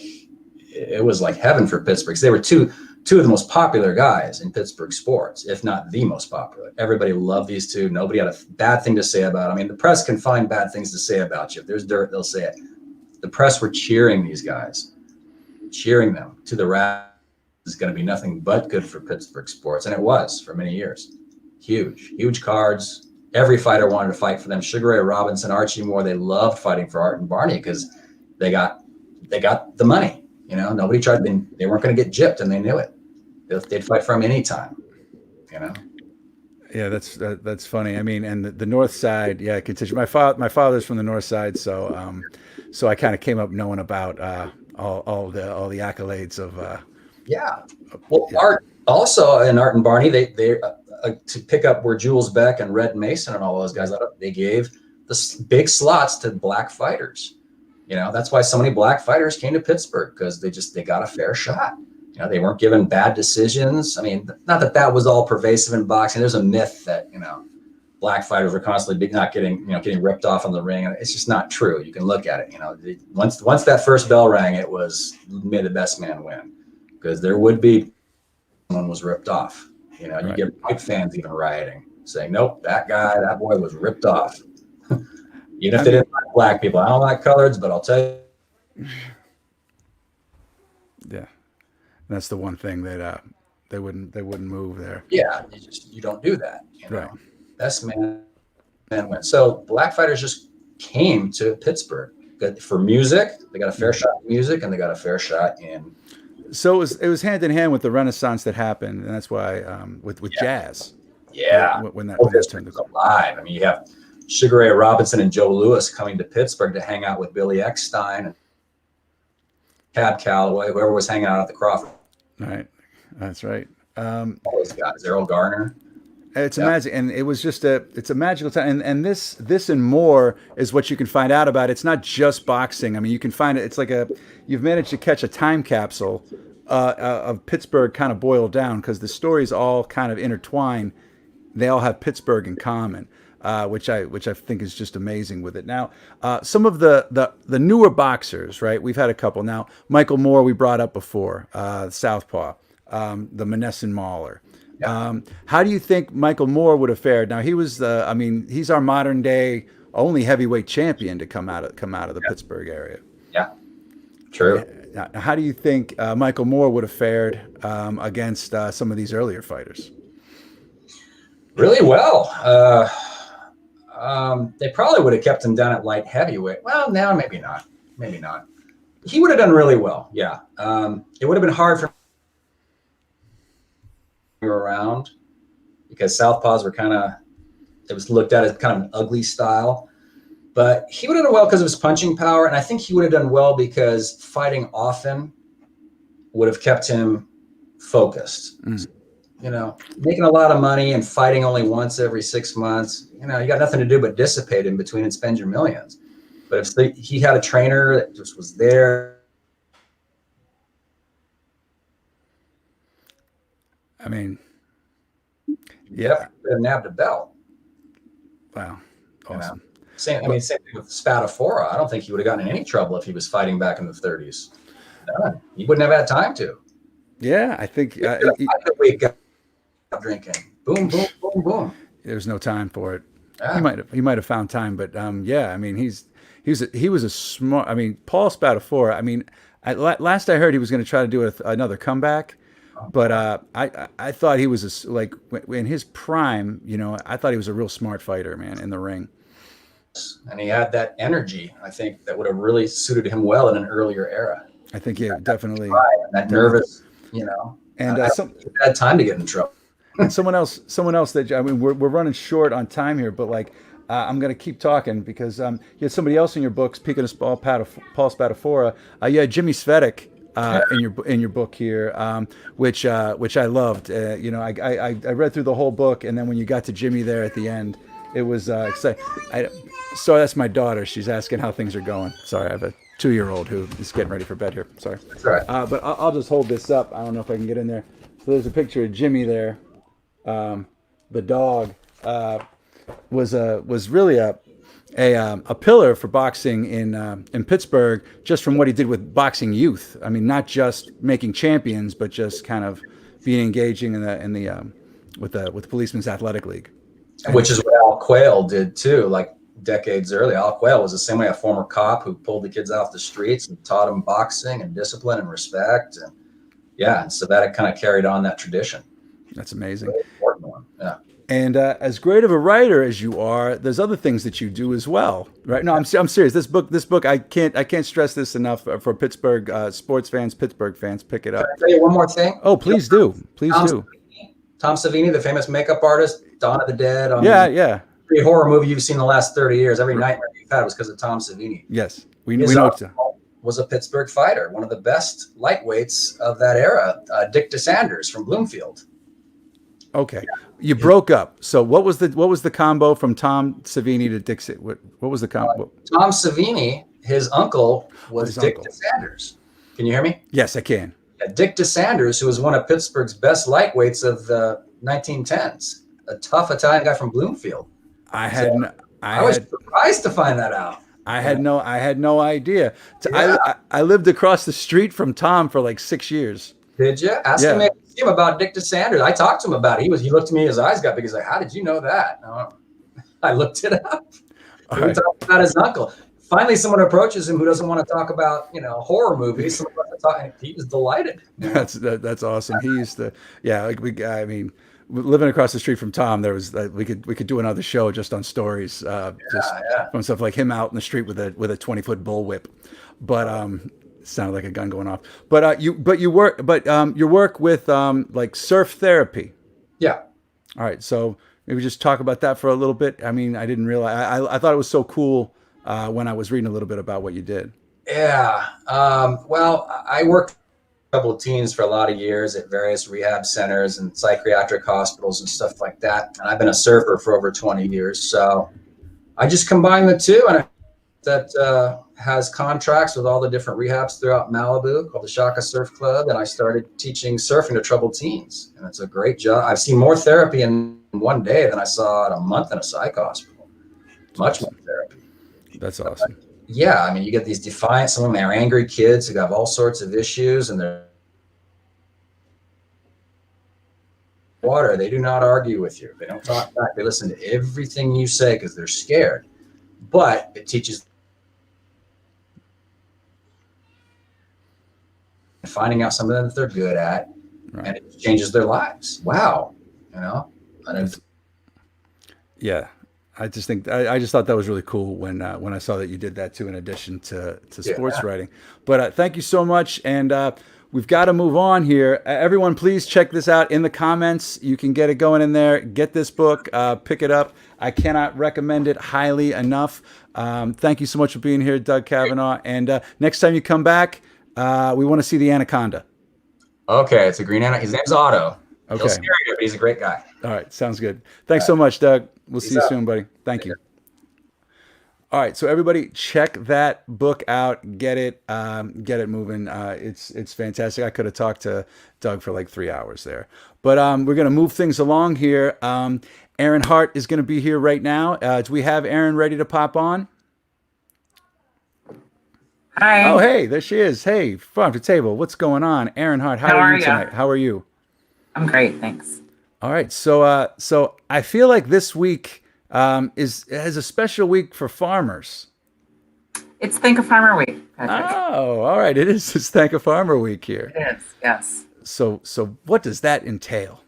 heaven for Pittsburgh. They were two of the most popular guys in Pittsburgh sports, if not the most popular. Everybody loved these two. Nobody had a bad thing to say about them. I mean, the press can find bad things to say about you. If there's dirt, they'll say it. The press were cheering these guys, cheering them to the rack. Is going to be nothing but good for Pittsburgh sports, and it was for many years. Huge cards. Every fighter wanted to fight for them. Sugar Ray Robinson, Archie Moore, they loved fighting for Art and Barney because they got the money. Nobody tried. They weren't going to get gypped, and they knew it. They'd fight for them anytime. Yeah, that's funny. I mean, and the North Side, yeah, continue. My father's from the North Side, so I kind of came up knowing about all the accolades of. Yeah. Well, yeah. Art also, and Art and Barney, they to pick up where Jules Beck and Red Mason and all those guys, they gave the big slots to black fighters. That's why so many black fighters came to Pittsburgh, because they got a fair shot. They weren't given bad decisions. I mean, not that was all pervasive in boxing. There's a myth that, black fighters were constantly not getting ripped off in the ring. It's just not true. You can look at it. Once that first bell rang, it was may the best man win. Because there would be someone was ripped off. You get white fans even rioting, saying, nope, that boy was ripped off. Even if they didn't like black people. I don't like coloreds, but I'll tell you. Yeah. That's the one thing that they wouldn't move there. Yeah, you don't do that. Right. Best man win. So black fighters just came to Pittsburgh for music. They got a fair shot in music, and they got a fair shot in. So it was hand in hand with the Renaissance that happened, and that's why with jazz. Yeah, when that turned alive. I mean, you have Sugar Ray Robinson and Joe Louis coming to Pittsburgh to hang out with Billy Eckstein and Cab Calloway, whoever was hanging out at the Crawford. Right, that's right. All those guys, Errol Garner. It's amazing, and it was just it's a magical time, and this and more is what you can find out about. It's not just boxing. I mean, you can find it. It's like you've managed to catch a time capsule of Pittsburgh kind of boiled down, because the stories all kind of intertwine. They all have Pittsburgh in common, which I think is just amazing with it. Now, some of the newer boxers, right? We've had a couple now. Michael Moore we brought up before, Southpaw, the Monessen Mauler. Yeah. How do you think Michael Moore would have fared? Now, he was he's our modern day only heavyweight champion to come out of the Pittsburgh area. Yeah, true. Now, how do you think Michael Moore would have fared against some of these earlier fighters? Really well. They probably would have kept him down at light heavyweight. Well, now maybe not. He would have done really well. Yeah. It would have been hard for were around, because southpaws were it was looked at as kind of an ugly style. But he would have done well because of his punching power, and I think he would have done well because fighting often would have kept him focused. You know, making a lot of money and fighting only once every 6 months, you know, you got nothing to do but dissipate in between and spend your millions. But if he had a trainer that just was there. I mean, yeah. Nabbed a belt. Wow. Awesome. You know? Same thing with Spadafora. I don't think he would have gotten in any trouble if he was fighting back in the 30s. None. He wouldn't have had time to. Yeah, I think wake up drinking. Boom, boom, boom, boom. There's no time for it. Yeah. He might have found time, but yeah, I mean, he was a smart. I mean, Paul Spadafora. I mean, last I heard, he was going to try to do another comeback, but I thought he was like in his prime. You know, I thought he was a real smart fighter, man, in the ring. And he had that energy, I think, that would have really suited him well in an earlier era. I think, yeah, definitely. That nervous, you know. And he had time to get in trouble. And someone else that, I mean, we're running short on time here, but like, I'm going to keep talking because you had somebody else in your book, speaking of Paul Spadafora, you had Jimmy Svetic in your book here, which I loved. You know, I read through the whole book, and then when you got to Jimmy there at the end, it was exciting. So that's my daughter. She's asking how things are going. Sorry, I have a 2-year-old who is getting ready for bed here. Sorry. That's all right. But I'll just hold this up. I don't know if I can get in there. So there's a picture of Jimmy there. The dog was really a pillar for boxing in Pittsburgh, just from what he did with boxing youth. I mean, not just making champions, but just kind of being engaging with the Policemen's Athletic League, which is what Al Quayle did too. Like decades early, Al Quayle was the same way, a former cop who pulled the kids off the streets and taught them boxing and discipline and respect. And yeah, and so that kind of carried on that tradition. That's amazing. Really important one. Yeah. And as great of a writer as you are, there's other things that you do as well, right? No, I'm serious. This book, I can't stress this enough for Pittsburgh sports fans, Pittsburgh fans. Pick it up. Can I tell you one more thing? Oh, please do. Please do. Tom Savini, the famous makeup artist, Dawn of the Dead. Yeah. Every horror movie you've seen in the last 30 years, every nightmare you've had was because of Tom Savini. Yes, we know. Was a Pittsburgh fighter, one of the best lightweights of that era, Dick DeSanders from Bloomfield. Okay, you broke up. So what was the combo from Tom Savini to Dick? What was the combo? Tom Savini, his uncle was Dick DeSanders. Can you hear me? Yes, I can. Yeah, Dick DeSanders, who was one of Pittsburgh's best lightweights of the 1910s, a tough Italian guy from Bloomfield. I was surprised to find that out. I had no idea. Yeah. I lived across the street from Tom for like 6 years. Did you? Ask him about Dick DeSanders. I talked to him about it. He looked at me, his eyes got big. He's like, how did you know that? No, I looked it up. We talked about his uncle. Finally, someone approaches him who doesn't want to talk about, horror movies. Someone wants to talk, and he was delighted. That's awesome. He used to, living across the street from Tom, there was we could do another show just on stories, from stuff like him out in the street with a 20-foot bullwhip, but sounded like a gun going off. But your work with like surf therapy. Yeah. All right. So maybe just talk about that for a little bit. I mean, I didn't realize. I thought it was so cool when I was reading a little bit about what you did. Yeah. Well, I worked a couple of teens for a lot of years at various rehab centers and psychiatric hospitals and stuff like that. And I've been a surfer for over 20 years. So I just combined the two, and that has contracts with all the different rehabs throughout Malibu called the Shaka Surf Club. And I started teaching surfing to troubled teens. And it's a great job. I've seen more therapy in one day than I saw in a month in a psych hospital. Much more therapy. That's awesome. Yeah, I mean, you get these defiant, some of them are angry kids who have all sorts of issues, and they're water. They do not argue with you. They don't talk back. They listen to everything you say because they're scared. But it teaches finding out something that they're good at, and it changes their lives. Wow, Yeah. I just think I just thought that was really cool when I saw that you did that too, in addition to sports writing. But thank you so much, and we've got to move on here. Everyone, please check this out in the comments. You can get it going in there. Get this book, pick it up. I cannot recommend it highly enough. Thank you so much for being here, Doug Cavanaugh. And next time you come back, we want to see the anaconda. Okay, it's a green anaconda. His name's Otto. Okay. He'll scare you, but he's a great guy. All right, sounds good. Thanks so much, Doug. We'll see you soon, buddy. Thank you. All right, so everybody, check that book out. Get it moving. It's fantastic. I could have talked to Doug for like 3 hours there, but we're gonna move things along here. Erin Hart is gonna be here right now. Do we have Erin ready to pop on? Hi. Oh, hey, there she is. Hey, Farm2Table, what's going on? Erin Hart, how are you tonight? How are you? I'm great, thanks. All right, so I feel like this week has a special week for farmers. It's Thank a Farmer Week, Patrick. Oh, all right, it is. It's Thank a Farmer Week here. It is, yes. So what does that entail?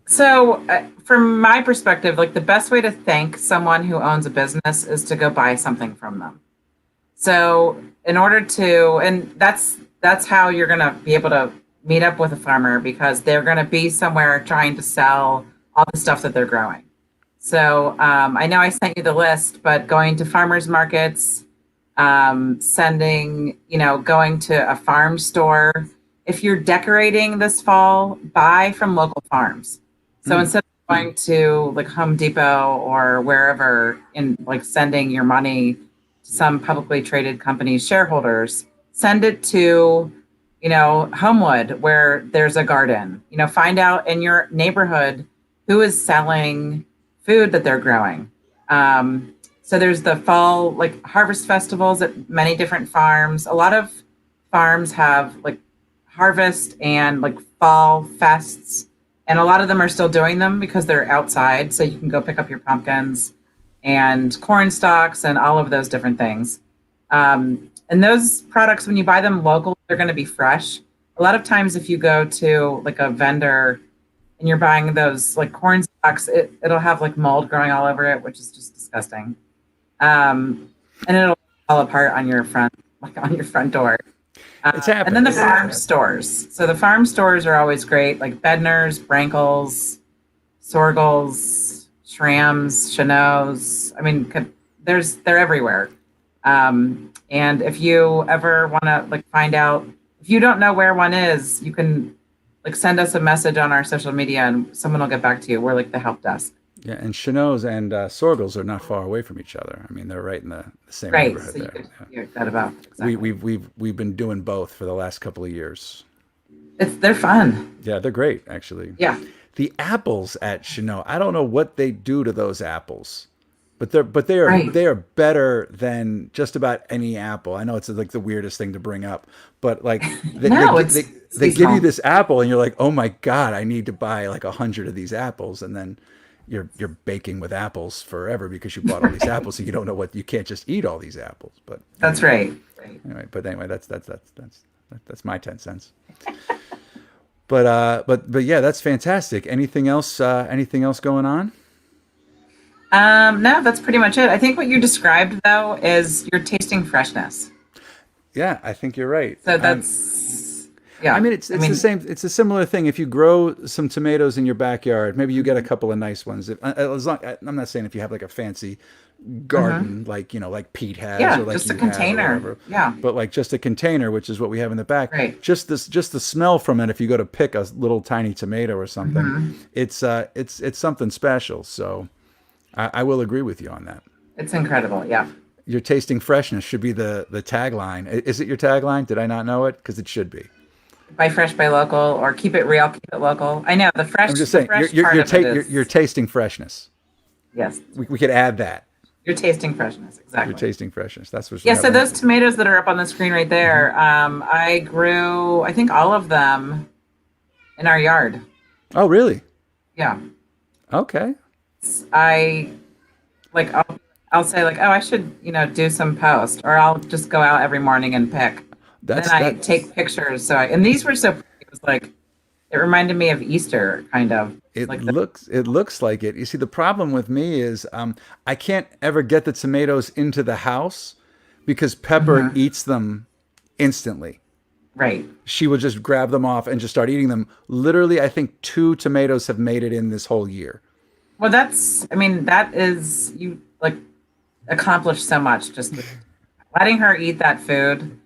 So from my perspective, like the best way to thank someone who owns a business is to go buy something from them. So in order to, and that's how you're going to be able to meet up with a farmer, because they're going to be somewhere trying to sell all the stuff that they're growing. So I know I sent you the list, but going to farmers markets, going to a farm store. If you're decorating this fall, buy from local farms. So instead of going to like Home Depot or wherever and like sending your money to some publicly traded company's shareholders, send it to, Homewood, where there's a garden. Find out in your neighborhood who is selling food that they're growing. So there's the fall like harvest festivals at many different farms. A lot of farms have like harvest and like fall fests, and a lot of them are still doing them because they're outside. So you can go pick up your pumpkins and corn stalks and all of those different things. And those products, when you buy them local, they're going to be fresh. A lot of times if you go to like a vendor and you're buying those like corn stalks, it'll have like mold growing all over it, which is just disgusting. And it'll fall apart on your front door. It's happening. And then the farm stores. So the farm stores are always great, like Bednar's, Brankel's, Sorgel's, Schramm's, Chanot's. I mean, they're everywhere. And if you ever want to like find out, if you don't know where one is, you can like send us a message on our social media and someone will get back to you. We're like the help desk. Yeah, and Chanot's and Sorgel's are not far away from each other. I mean, they're right in the same Right, neighborhood so you there. could hear that about. Exactly. We've been doing both for the last couple of years. They're fun. Yeah, they're great actually. Yeah. The apples at Chanot, I don't know what they do to those apples, but they are Right. they are better than just about any apple. I know it's like the weirdest thing to bring up, but like they give you this apple and you're like, oh my God, I need to buy like 100 of these apples, and then you're baking with apples forever because you bought all these apples, so you don't know you can't just eat all these apples. But That's right. Anyway, that's my 10 cents. But yeah, that's fantastic. Anything else going on? No, that's pretty much it. I think what you described though is you're tasting freshness. Yeah, I think you're right. So that's yeah. I mean, it's the same. It's a similar thing. If you grow some tomatoes in your backyard, maybe you get a couple of nice ones. I'm not saying if you have like a fancy garden, like like Pete has, or like just a you container. have, or whatever. Yeah, but like just a container, which is what we have in the back. Right. Just the smell from it. If you go to pick a little tiny tomato or something, it's something special. So I will agree with you on that. It's incredible. Yeah. You're tasting freshness should be the tagline. Is it your tagline? Did I not know it? Because it should be. Buy fresh, buy local, or keep it real, keep it local. I know the fresh. I'm just saying, you're tasting freshness. Yes. We could add that. You're tasting freshness, exactly. You're tasting freshness. That's what's. Yeah. So those tomatoes that are up on the screen right there, I grew, I think all of them in our yard. Oh, really? Yeah. Okay. I'll say like, oh, I should, do some post, or I'll just go out every morning and pick. I take pictures. And these were so pretty. It was like, it reminded me of Easter, kind of. It looks like it. You see, the problem with me is I can't ever get the tomatoes into the house because Pepper eats them instantly. Right. she would just grab them off and just start eating them. Literally, I think 2 tomatoes have made it in this whole year. Well, that is, you like accomplished so much just with letting her eat that food.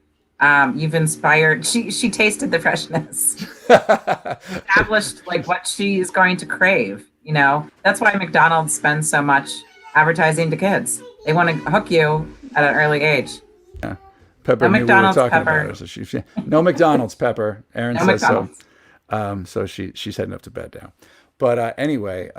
You've inspired, she tasted the freshness, established like what she is going to crave. You know, that's why McDonald's spends so much advertising to kids. They want to hook you at an early age. Yeah. Pepper No knew McDonald's, we were talking Pepper. about her, so no McDonald's, Pepper. Erin No says McDonald's. so. So she's heading up to bed now. But anyway,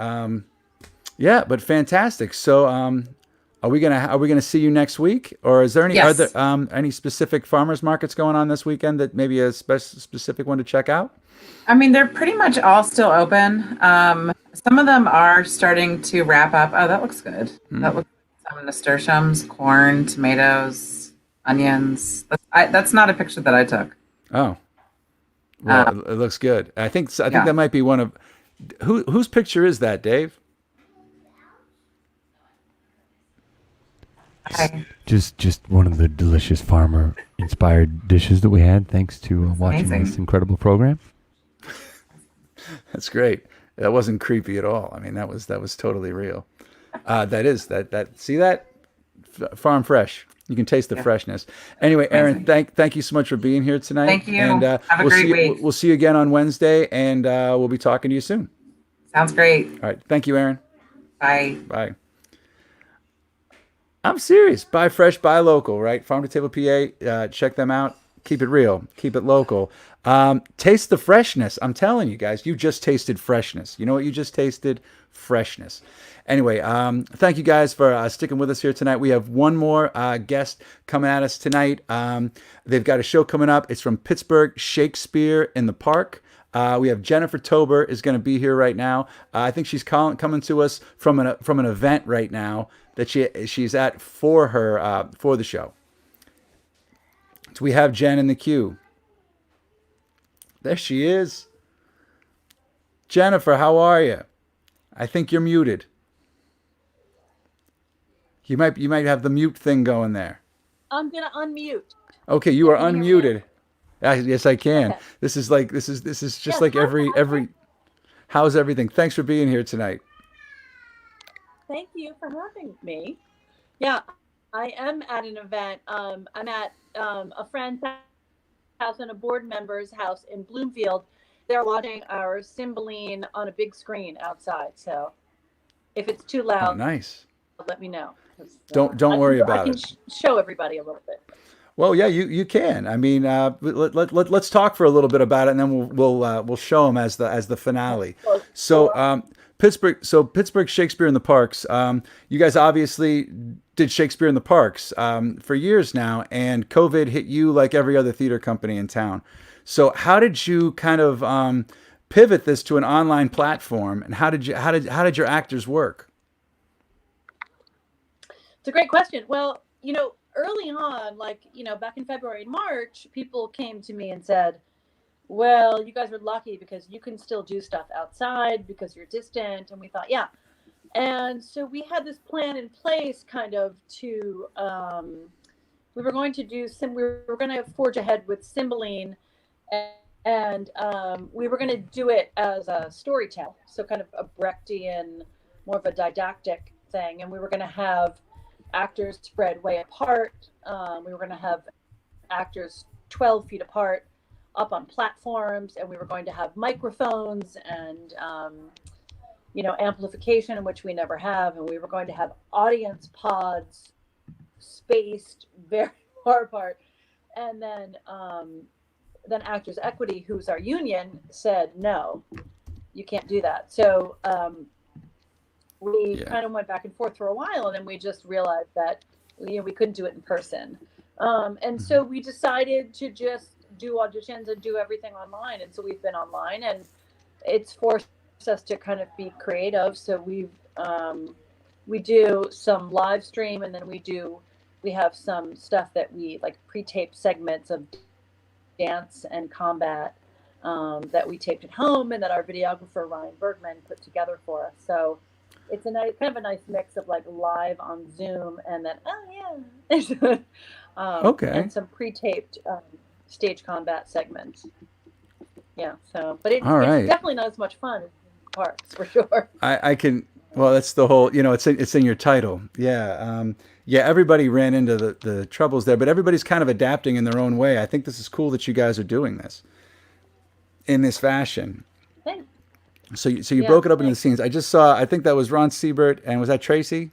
yeah, but fantastic. So are we gonna see you next week, or is there any Yes. are there any specific farmers markets going on this weekend that maybe a specific one to check out? I mean, they're pretty much all still open. Some of them are starting to wrap up. Oh, that looks good. That looks some nasturtiums, corn, tomatoes, onions. That's not a picture that I took. Oh, well, it looks good. I think that might be one of whose picture is that, Dave? Just one of the delicious farmer inspired dishes that we had, thanks to watching amazing. this incredible program. That's great. That wasn't creepy at all. I mean, that was totally real. That see that farm fresh. You can taste the freshness. Anyway, Erin, thank you so much for being here tonight. Thank you. And Have a great week. We'll see you again on Wednesday, and we'll be talking to you soon. Sounds great. All right. Thank you, Erin. Bye. Bye. I'm serious. Buy fresh, buy local, right? Farm2Table, PA. Check them out. Keep it real. Keep it local. Taste the freshness. I'm telling you guys, you just tasted freshness. You know what you just tasted? Freshness. Anyway, thank you guys for sticking with us here tonight. We have one more guest coming at us tonight. They've got a show coming up. It's from Pittsburgh Shakespeare in the Park. We have Jennifer Tober is going to be here right now. I think she's coming to us from an event right now that she's at for her for the show. So we have Jen in the queue. There she is. Jennifer, how are you? I think you're muted. You might have the mute thing going there. I'm gonna unmute. Okay, you are unmuted. Yes, I can. Okay. This is just like every. How's everything? Thanks for being here tonight. Thank you for having me. Yeah, I am at an event. I'm at a friend's house and a board member's house in Bloomfield. They're watching our Cymbeline on a big screen outside. So if it's too loud, Oh, nice. let me know. Don't worry about I can it. show everybody a little bit. Well, yeah, you can. I mean, let's talk for a little bit about it, and then we'll show them as the finale. So Pittsburgh Shakespeare in the Parks. You guys obviously did Shakespeare in the Parks for years now, and COVID hit you like every other theater company in town. So how did you kind of pivot this to an online platform, and how did your actors work? It's a great question. Well, early on, back in February and March, people came to me and said, well, you guys were lucky because you can still do stuff outside because you're distant. And we thought, yeah. And so we had this plan in place kind of to, we were going to forge ahead with Cymbeline, and we were going to do it as a storytell. So kind of a Brechtian, more of a didactic thing. And we were going to have actors spread way apart. We were going to have actors 12 feet apart up on platforms, and we were going to have microphones and amplification, which we never have, and we were going to have audience pods spaced very far apart. And then Actors Equity, who's our union, said no, you can't do that. So we kind of went back and forth for a while, and then we just realized that we couldn't do it in person. And so we decided to just do auditions and do everything online. And so we've been online, and it's forced us to kind of be creative. So we do some live stream, and then we have some stuff that we pre-tape segments of dance and combat that we taped at home, and that our videographer Ryan Bergman put together for us. So it's kind of a nice mix of live on Zoom, and then okay, and some pre-taped stage combat segments. Yeah. So, but All right. it's definitely not as much fun as parks for sure. I can. Well, that's the whole. It's in your title. Yeah. Yeah. Everybody ran into the troubles there, but everybody's kind of adapting in their own way. I think this is cool that you guys are doing this in this fashion. Thanks. So you broke it up into the scenes. I just saw. I think that was Ron Siebert, and was that Tracy?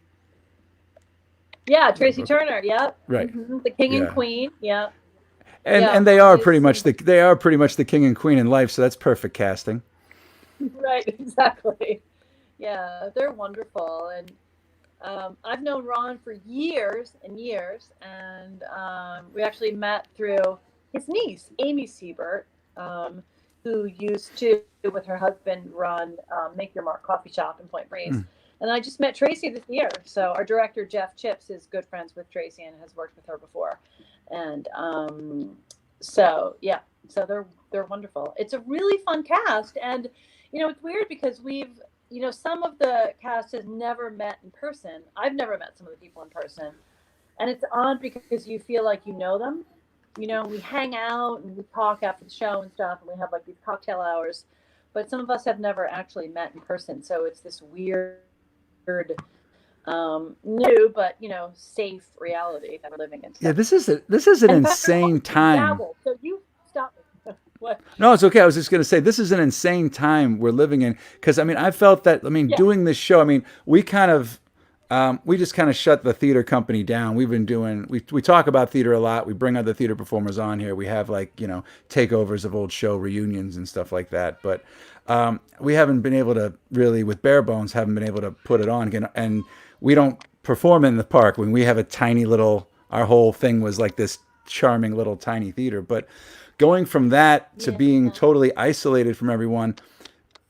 Yeah, Tracy Turner. Yep. Right. The king and queen. Yep. And they are pretty much the king and queen in life. So that's perfect casting. Right. Exactly. Yeah, they're wonderful, and I've known Ron for years and years, and we actually met through his niece, Amy Siebert, who used to, with her husband, run Make Your Mark Coffee Shop in Point Breeze. And I just met Tracy this year. So our director, Jeff Chips, is good friends with Tracy and has worked with her before. And so they're wonderful. It's a really fun cast. And, it's weird because we've, some of the cast has never met in person. I've never met some of the people in person. And it's odd because you feel like you know them. We hang out and we talk after the show and stuff, and we have like these cocktail hours. But some of us have never actually met in person. So it's this weird, new but safe reality that we're living in. Yeah, this is an insane time. So you stop. What? No, it's okay. I was just going to say this is an insane time we're living in, because I felt that doing this show, we kind of we just kind of shut the theater company down. We've been doing we talk about theater a lot. We bring other theater performers on here. We have takeovers of old show reunions and stuff like that, but we haven't been able to really, with bare bones, haven't been able to put it on again. And we don't perform in the park when we have a tiny little, our whole thing was like this charming little tiny theater. But going from that to being totally isolated from everyone,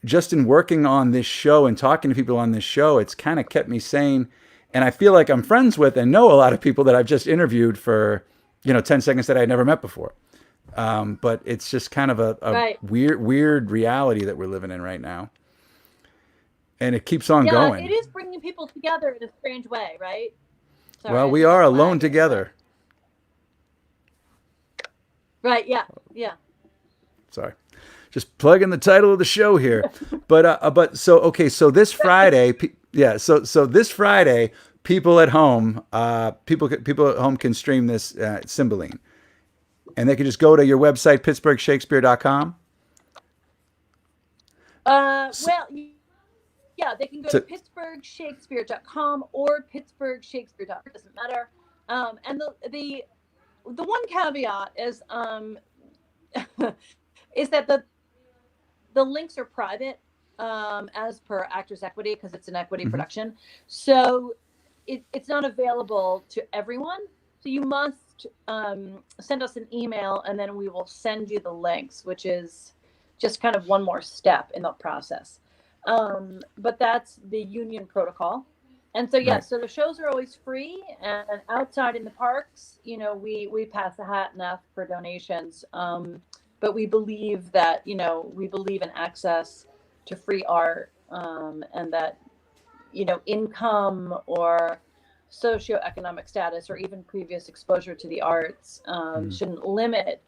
just in working on this show and talking to people on this show, it's kind of kept me sane. And I feel like I'm friends with and know a lot of people that I've just interviewed for, 10 seconds that I had never met before. But it's just kind of a weird reality that we're living in right now. And it keeps on going. It is bringing people together in a strange way, right? Sorry, well, we are alone together. Right, yeah. Sorry. Just plugging the title of the show here. So this Friday, so this Friday, people at home, people at home can stream this Cymbeline. And they can just go to your website, PittsburghShakespeare.com. They can go to PittsburghShakespeare.com or PittsburghShakespeare.com. It doesn't matter. And the one caveat is is that the links are private as per Actors Equity, because it's an equity production. So it's not available to everyone. So you must send us an email, and then we will send you the links, which is just kind of one more step in the process. But that's the union protocol. And so, so the shows are always free, and outside in the parks, we pass a hat and ask for donations. But we believe that, we believe in access to free art, and that, income or socioeconomic status or even previous exposure to the arts shouldn't limit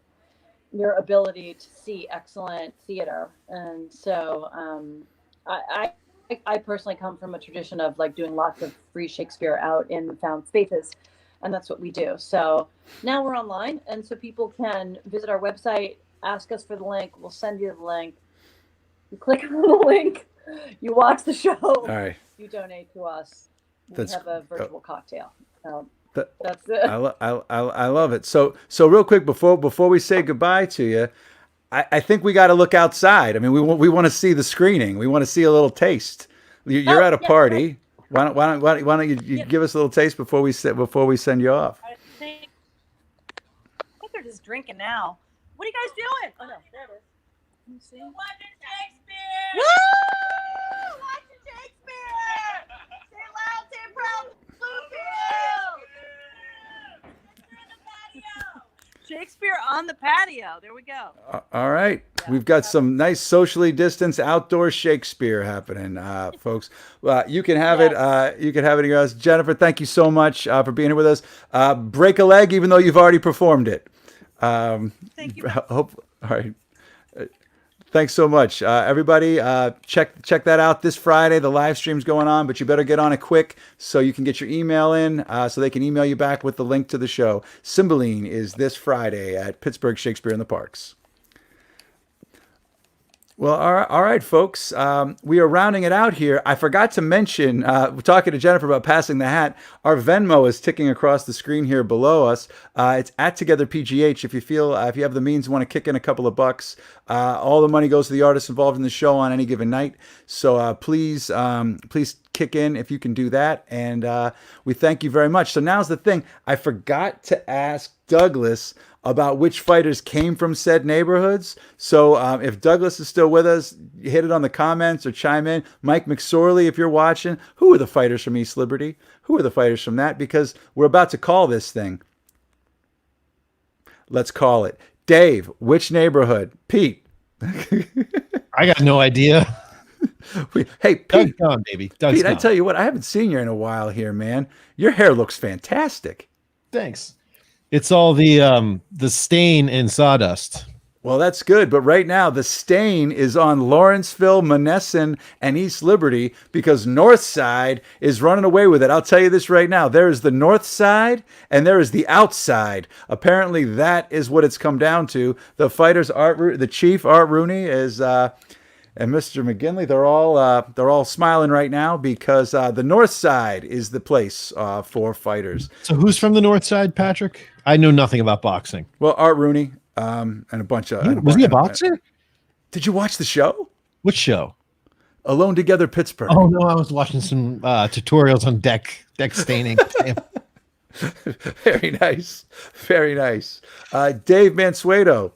your ability to see excellent theater. And so I personally come from a tradition of doing lots of free Shakespeare out in found spaces, and that's what we do. So now we're online, and so people can visit our website, ask us for the link, we'll send you the link, you click on the link, you watch the show, all right, you donate to us. We have a virtual cocktail. That's it. I love it. So real quick before we say goodbye to you, I think we got to look outside. We want to see the screening. We want to see a little taste. You're at a party. Why don't you give us a little taste before we send you off? I think they're just drinking now. What are you guys doing? Oh no, there it is. Let me see. Watching Shakespeare. Woo! Watching Shakespeare. Say loud, say proud. Shakespeare on the patio. There we go. All right. We've got some nice socially distanced outdoor Shakespeare happening, folks. You can have it. You can have it in your house. Jennifer, thank you so much for being here with us. Break a leg, even though you've already performed it. Thank you. All right. Thanks so much, everybody. Check that out this Friday. The live stream's going on, but you better get on it quick so you can get your email in, so they can email you back with the link to the show. Cymbeline is this Friday at Pittsburgh Shakespeare in the Parks. Well, all right, folks. We are rounding it out here. I forgot to mention, we're talking to Jennifer about passing the hat. Our Venmo is ticking across the screen here below us. It's at Together PGH. If you have the means, want to kick in a couple of bucks. All the money goes to the artists involved in the show on any given night. So please kick in if you can do that. And we thank you very much. So now's the thing. I forgot to ask Douglas about which fighters came from said neighborhoods. So if Douglas is still with us, hit it on the comments or chime in. Mike McSorley, if you're watching, who are the fighters from East Liberty? Who are the fighters from that? Because we're about to call this thing. Let's call it. Dave, which neighborhood? Pete. I got no idea. Hey, Pete. Doug's gone, baby. Doug's Pete, gone. I tell you what, I haven't seen you in a while here, man. Your hair looks fantastic. Thanks. It's all the stain and sawdust. Well, that's good. But right now, the stain is on Lawrenceville, Monessen, and East Liberty because North Side is running away with it. I'll tell you this right now. There is the North Side and there is the outside. Apparently, that is what it's come down to. The fighters, the chief, Art Rooney, is... and Mr. McGinley, they're all smiling right now because the North Side is the place for fighters. So who's from the North Side, Patrick? I know nothing about boxing. Well, Art Rooney and a bunch of... Was he a boxer? Did you watch the show? Which show? Alone Together Pittsburgh. Oh, no, I was watching some tutorials on deck staining. Very nice. Very nice. Dave Mansueto.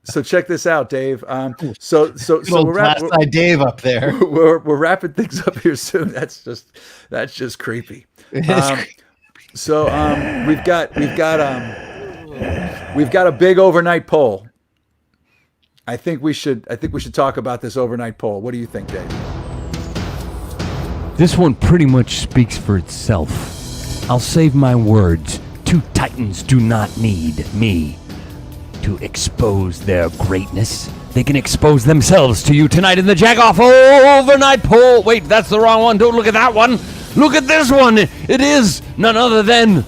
So check this out, Dave. So we're Dave up there. We're wrapping things up here soon. That's just creepy. So we've got a big overnight poll. I think we should talk about this overnight poll. What do you think, Dave? This one pretty much speaks for itself. I'll save my words. Two titans do not need me to expose their greatness. They can expose themselves to you tonight in the Jagoff overnight poll. Wait, that's the wrong one. Don't look at that one. Look at this one. It is none other than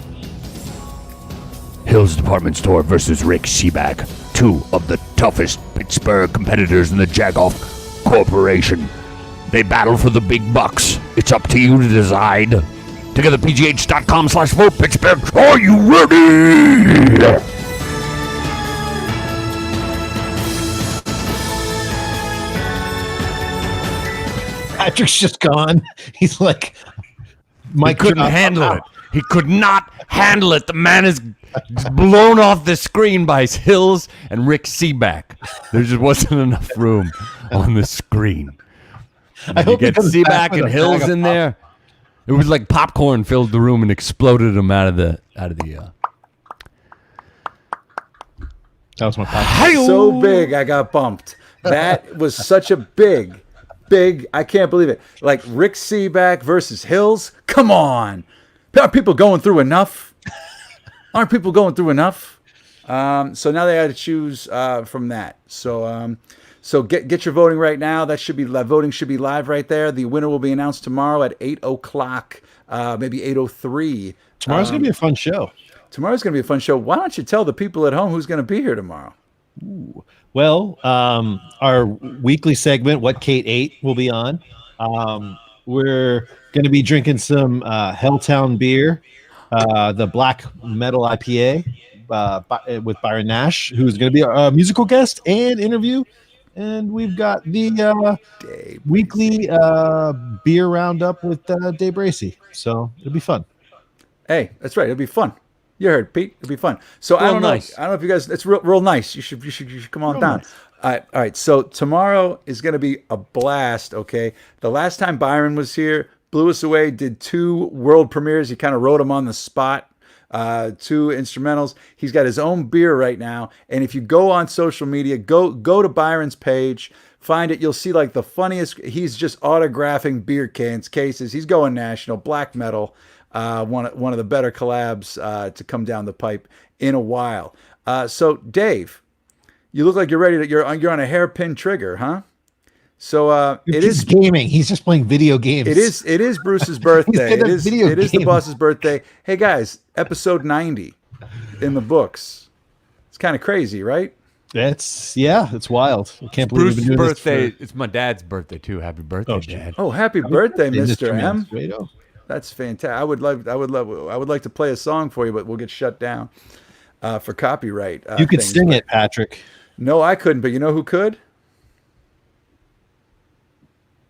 Hill's Department Store versus Rick Sheback, two of the toughest Pittsburgh competitors in the Jagoff Corporation. They battle for the big bucks. It's up to you to decide. TogetherPGH.com/vote Pittsburgh. Are you ready? Patrick's just gone. He's like, Mike couldn't handle it. He could not handle it. The man is blown off the screen by Hills and Rick Seaback. There just wasn't enough room on the screen. I hope you get Seaback and Hills in there. It was like popcorn filled the room and exploded him out of the. That was my popcorn. So big, I got bumped. That was such a big. I can't believe it. Like Rick Seaback versus Hills. Come on. Aren't people going through enough? So now they had to choose from that. So get your voting right now. Voting should be live right there. The winner will be announced tomorrow at 8:00, maybe 8:03. Tomorrow's going to be a fun show. Tomorrow's going to be a fun show. Why don't you tell the people at home who's going to be here tomorrow? Ooh. Well, our weekly segment, What Kate Ate, will be on. We're going to be drinking some Helltown beer, the Black Metal IPA with Byron Nash, who's going to be a musical guest and interview. And we've got the weekly beer roundup with Dave Bracey. So it'll be fun. Hey, that's right. It'll be fun. You heard, Pete. It'll be fun. So I don't know. I don't know if you guys. It's real nice. You should come on down. Nice. All right. So tomorrow is going to be a blast. Okay. The last time Byron was here, blew us away. Did 2 world premieres. He kind of wrote them on the spot. 2 instrumentals. He's got his own beer right now. And if you go on social media, go to Byron's page. Find it. You'll see like the funniest. He's just autographing beer cases. He's going national. Black metal. one of the better collabs to come down the pipe in a while. So Dave, you look like you're ready to. You're on a hairpin trigger, huh? So it is gaming. He's just playing video games. It is Bruce's birthday. It is the game. boss's birthday. Hey guys, episode 90 in the books. It's kind of crazy, right? It's wild. I can't believe Bruce's birthday. It's my dad's birthday too. Happy birthday, Dad! Oh, happy birthday, Mr. M. Mansueto. That's fantastic. I would like to play a song for you, but we'll get shut down for copyright. You could things. sing it, Patrick. No, I couldn't. But you know who could?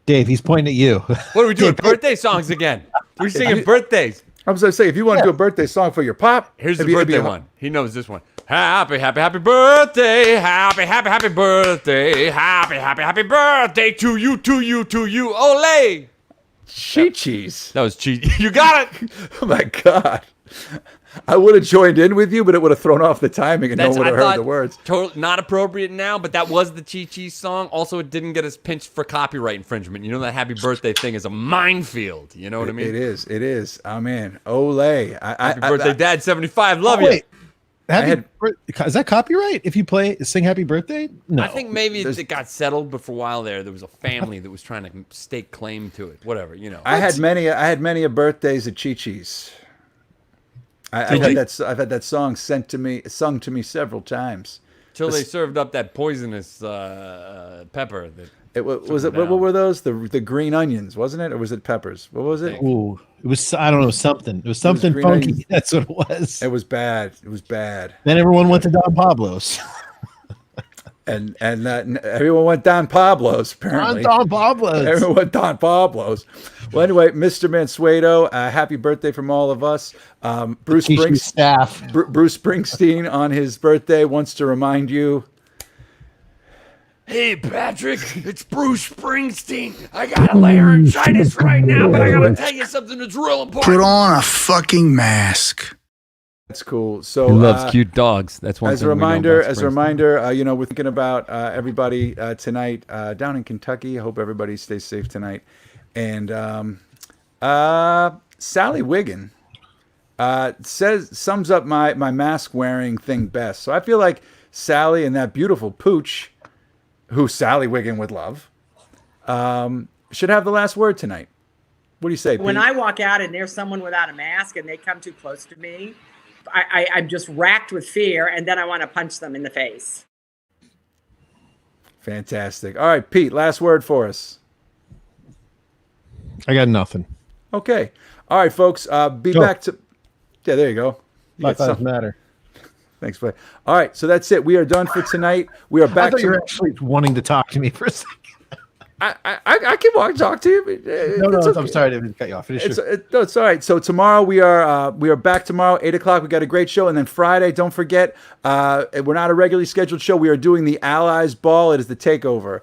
Dave, he's pointing at you. What are we doing? Birthday songs again? We're singing birthdays. I was going to say, if you want to do a birthday song for your pop, here's the birthday one. He knows this one. Happy birthday, happy birthday, happy birthday to you, ole. Chi-Chi's. That was cheesy. You got it. Oh my God. I would have joined in with you, but it would have thrown off the timing and no one would have heard the words. Totally not appropriate now, but that was the Chi-Chi song. Also, it didn't get us pinched for copyright infringement. You know that happy birthday thing is a minefield. You know what I mean? It is. Oh man. Ole. Happy birthday, Dad, 75. Love you. Wait. Is that copyright if you sing happy birthday? No. I think maybe it got settled, but for a while there was a family that was trying to stake claim to it. Whatever, you know. I had many birthdays at Chi-Chi's. I've had that song sung to me several times. Till they served up that poisonous pepper. What were those? The green onions, wasn't it, or was it peppers? What was it? Ooh, it was. I don't know, something. It was something funky. Onions. That's what it was. It was bad. Then everyone went to Don Pablo's. And everyone went Don Pablo's, apparently. Don Pablo's. Everyone went Don Pablo's. Well, anyway, Mr. Mansueto, happy birthday from all of us. Bruce Springsteen on his birthday wants to remind you. Hey, Patrick, it's Bruce Springsteen. I got a laryngitis right now, but I got to tell you something that's real important. Put on a fucking mask. That's cool. So he loves cute dogs. That's one. As a reminder, we're thinking about everybody tonight down in Kentucky. I hope everybody stays safe tonight. And Sally Wiggin sums up my mask wearing thing best. So I feel like Sally and that beautiful pooch, who Sally Wiggin would love, should have the last word tonight. What do you say, Pete? When I walk out and there's someone without a mask and they come too close to me, I'm just racked with fear, and then I want to punch them in the face. Fantastic. All right, Pete, last word for us. I got nothing. Okay. All right, folks. Back to... Yeah, there you go. Life doesn't matter. Thanks, buddy. All right, so that's it. We are done for tonight. We are back I thought you were actually wanting to talk to me for a second. I can talk to you. No, okay. I'm sorry to cut you off. It's all right. So tomorrow we are back tomorrow, 8:00. We got a great show, and then Friday, don't forget, we're not a regularly scheduled show. We are doing the Allies Ball. It is the takeover.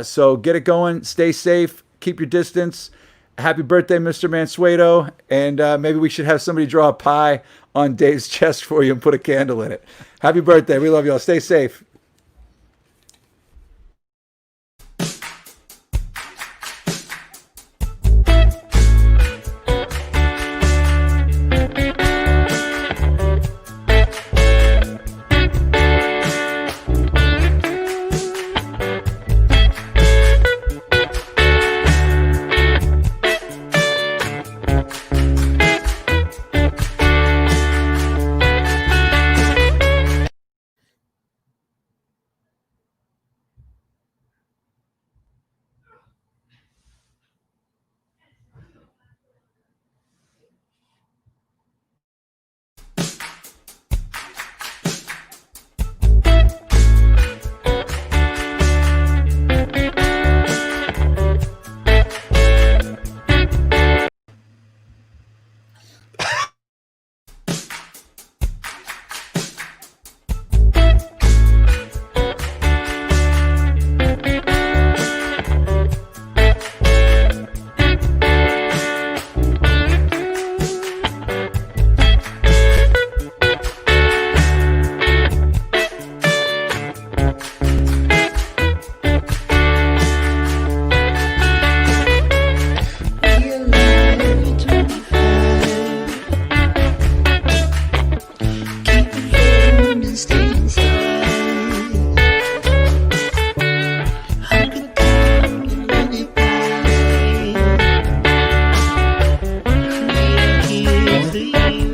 So get it going. Stay safe. Keep your distance. Happy birthday, Mr. Mansueto. And maybe we should have somebody draw a pie on Dave's chest for you and put a candle in it. Happy birthday. We love y'all. Stay safe. can stay inside. I could come and let it die. We are here for you.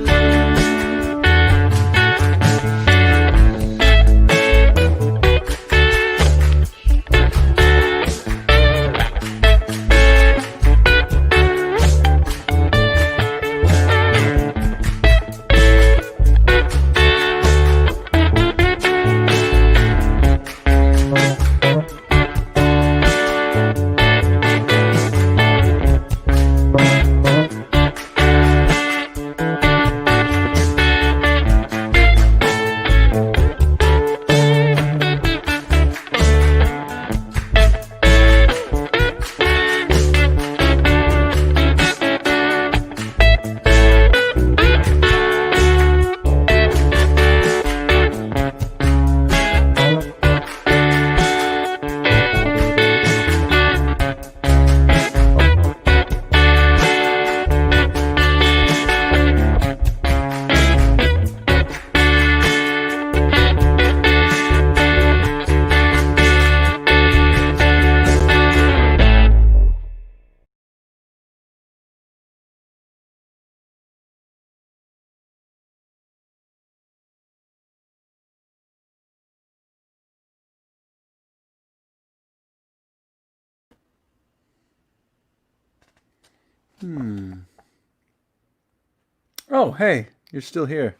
Oh, hey, you're still here.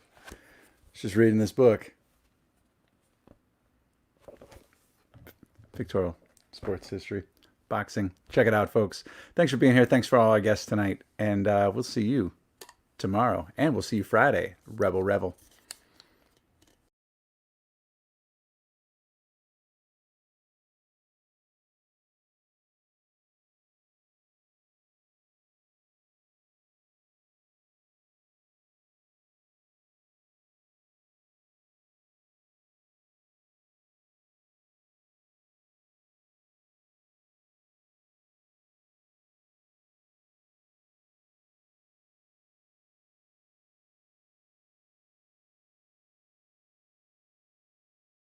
Just reading this book. Pictorial Sports History. Boxing. Check it out, folks. Thanks for being here. Thanks for all our guests tonight. And we'll see you tomorrow. And we'll see you Friday. Rebel, rebel.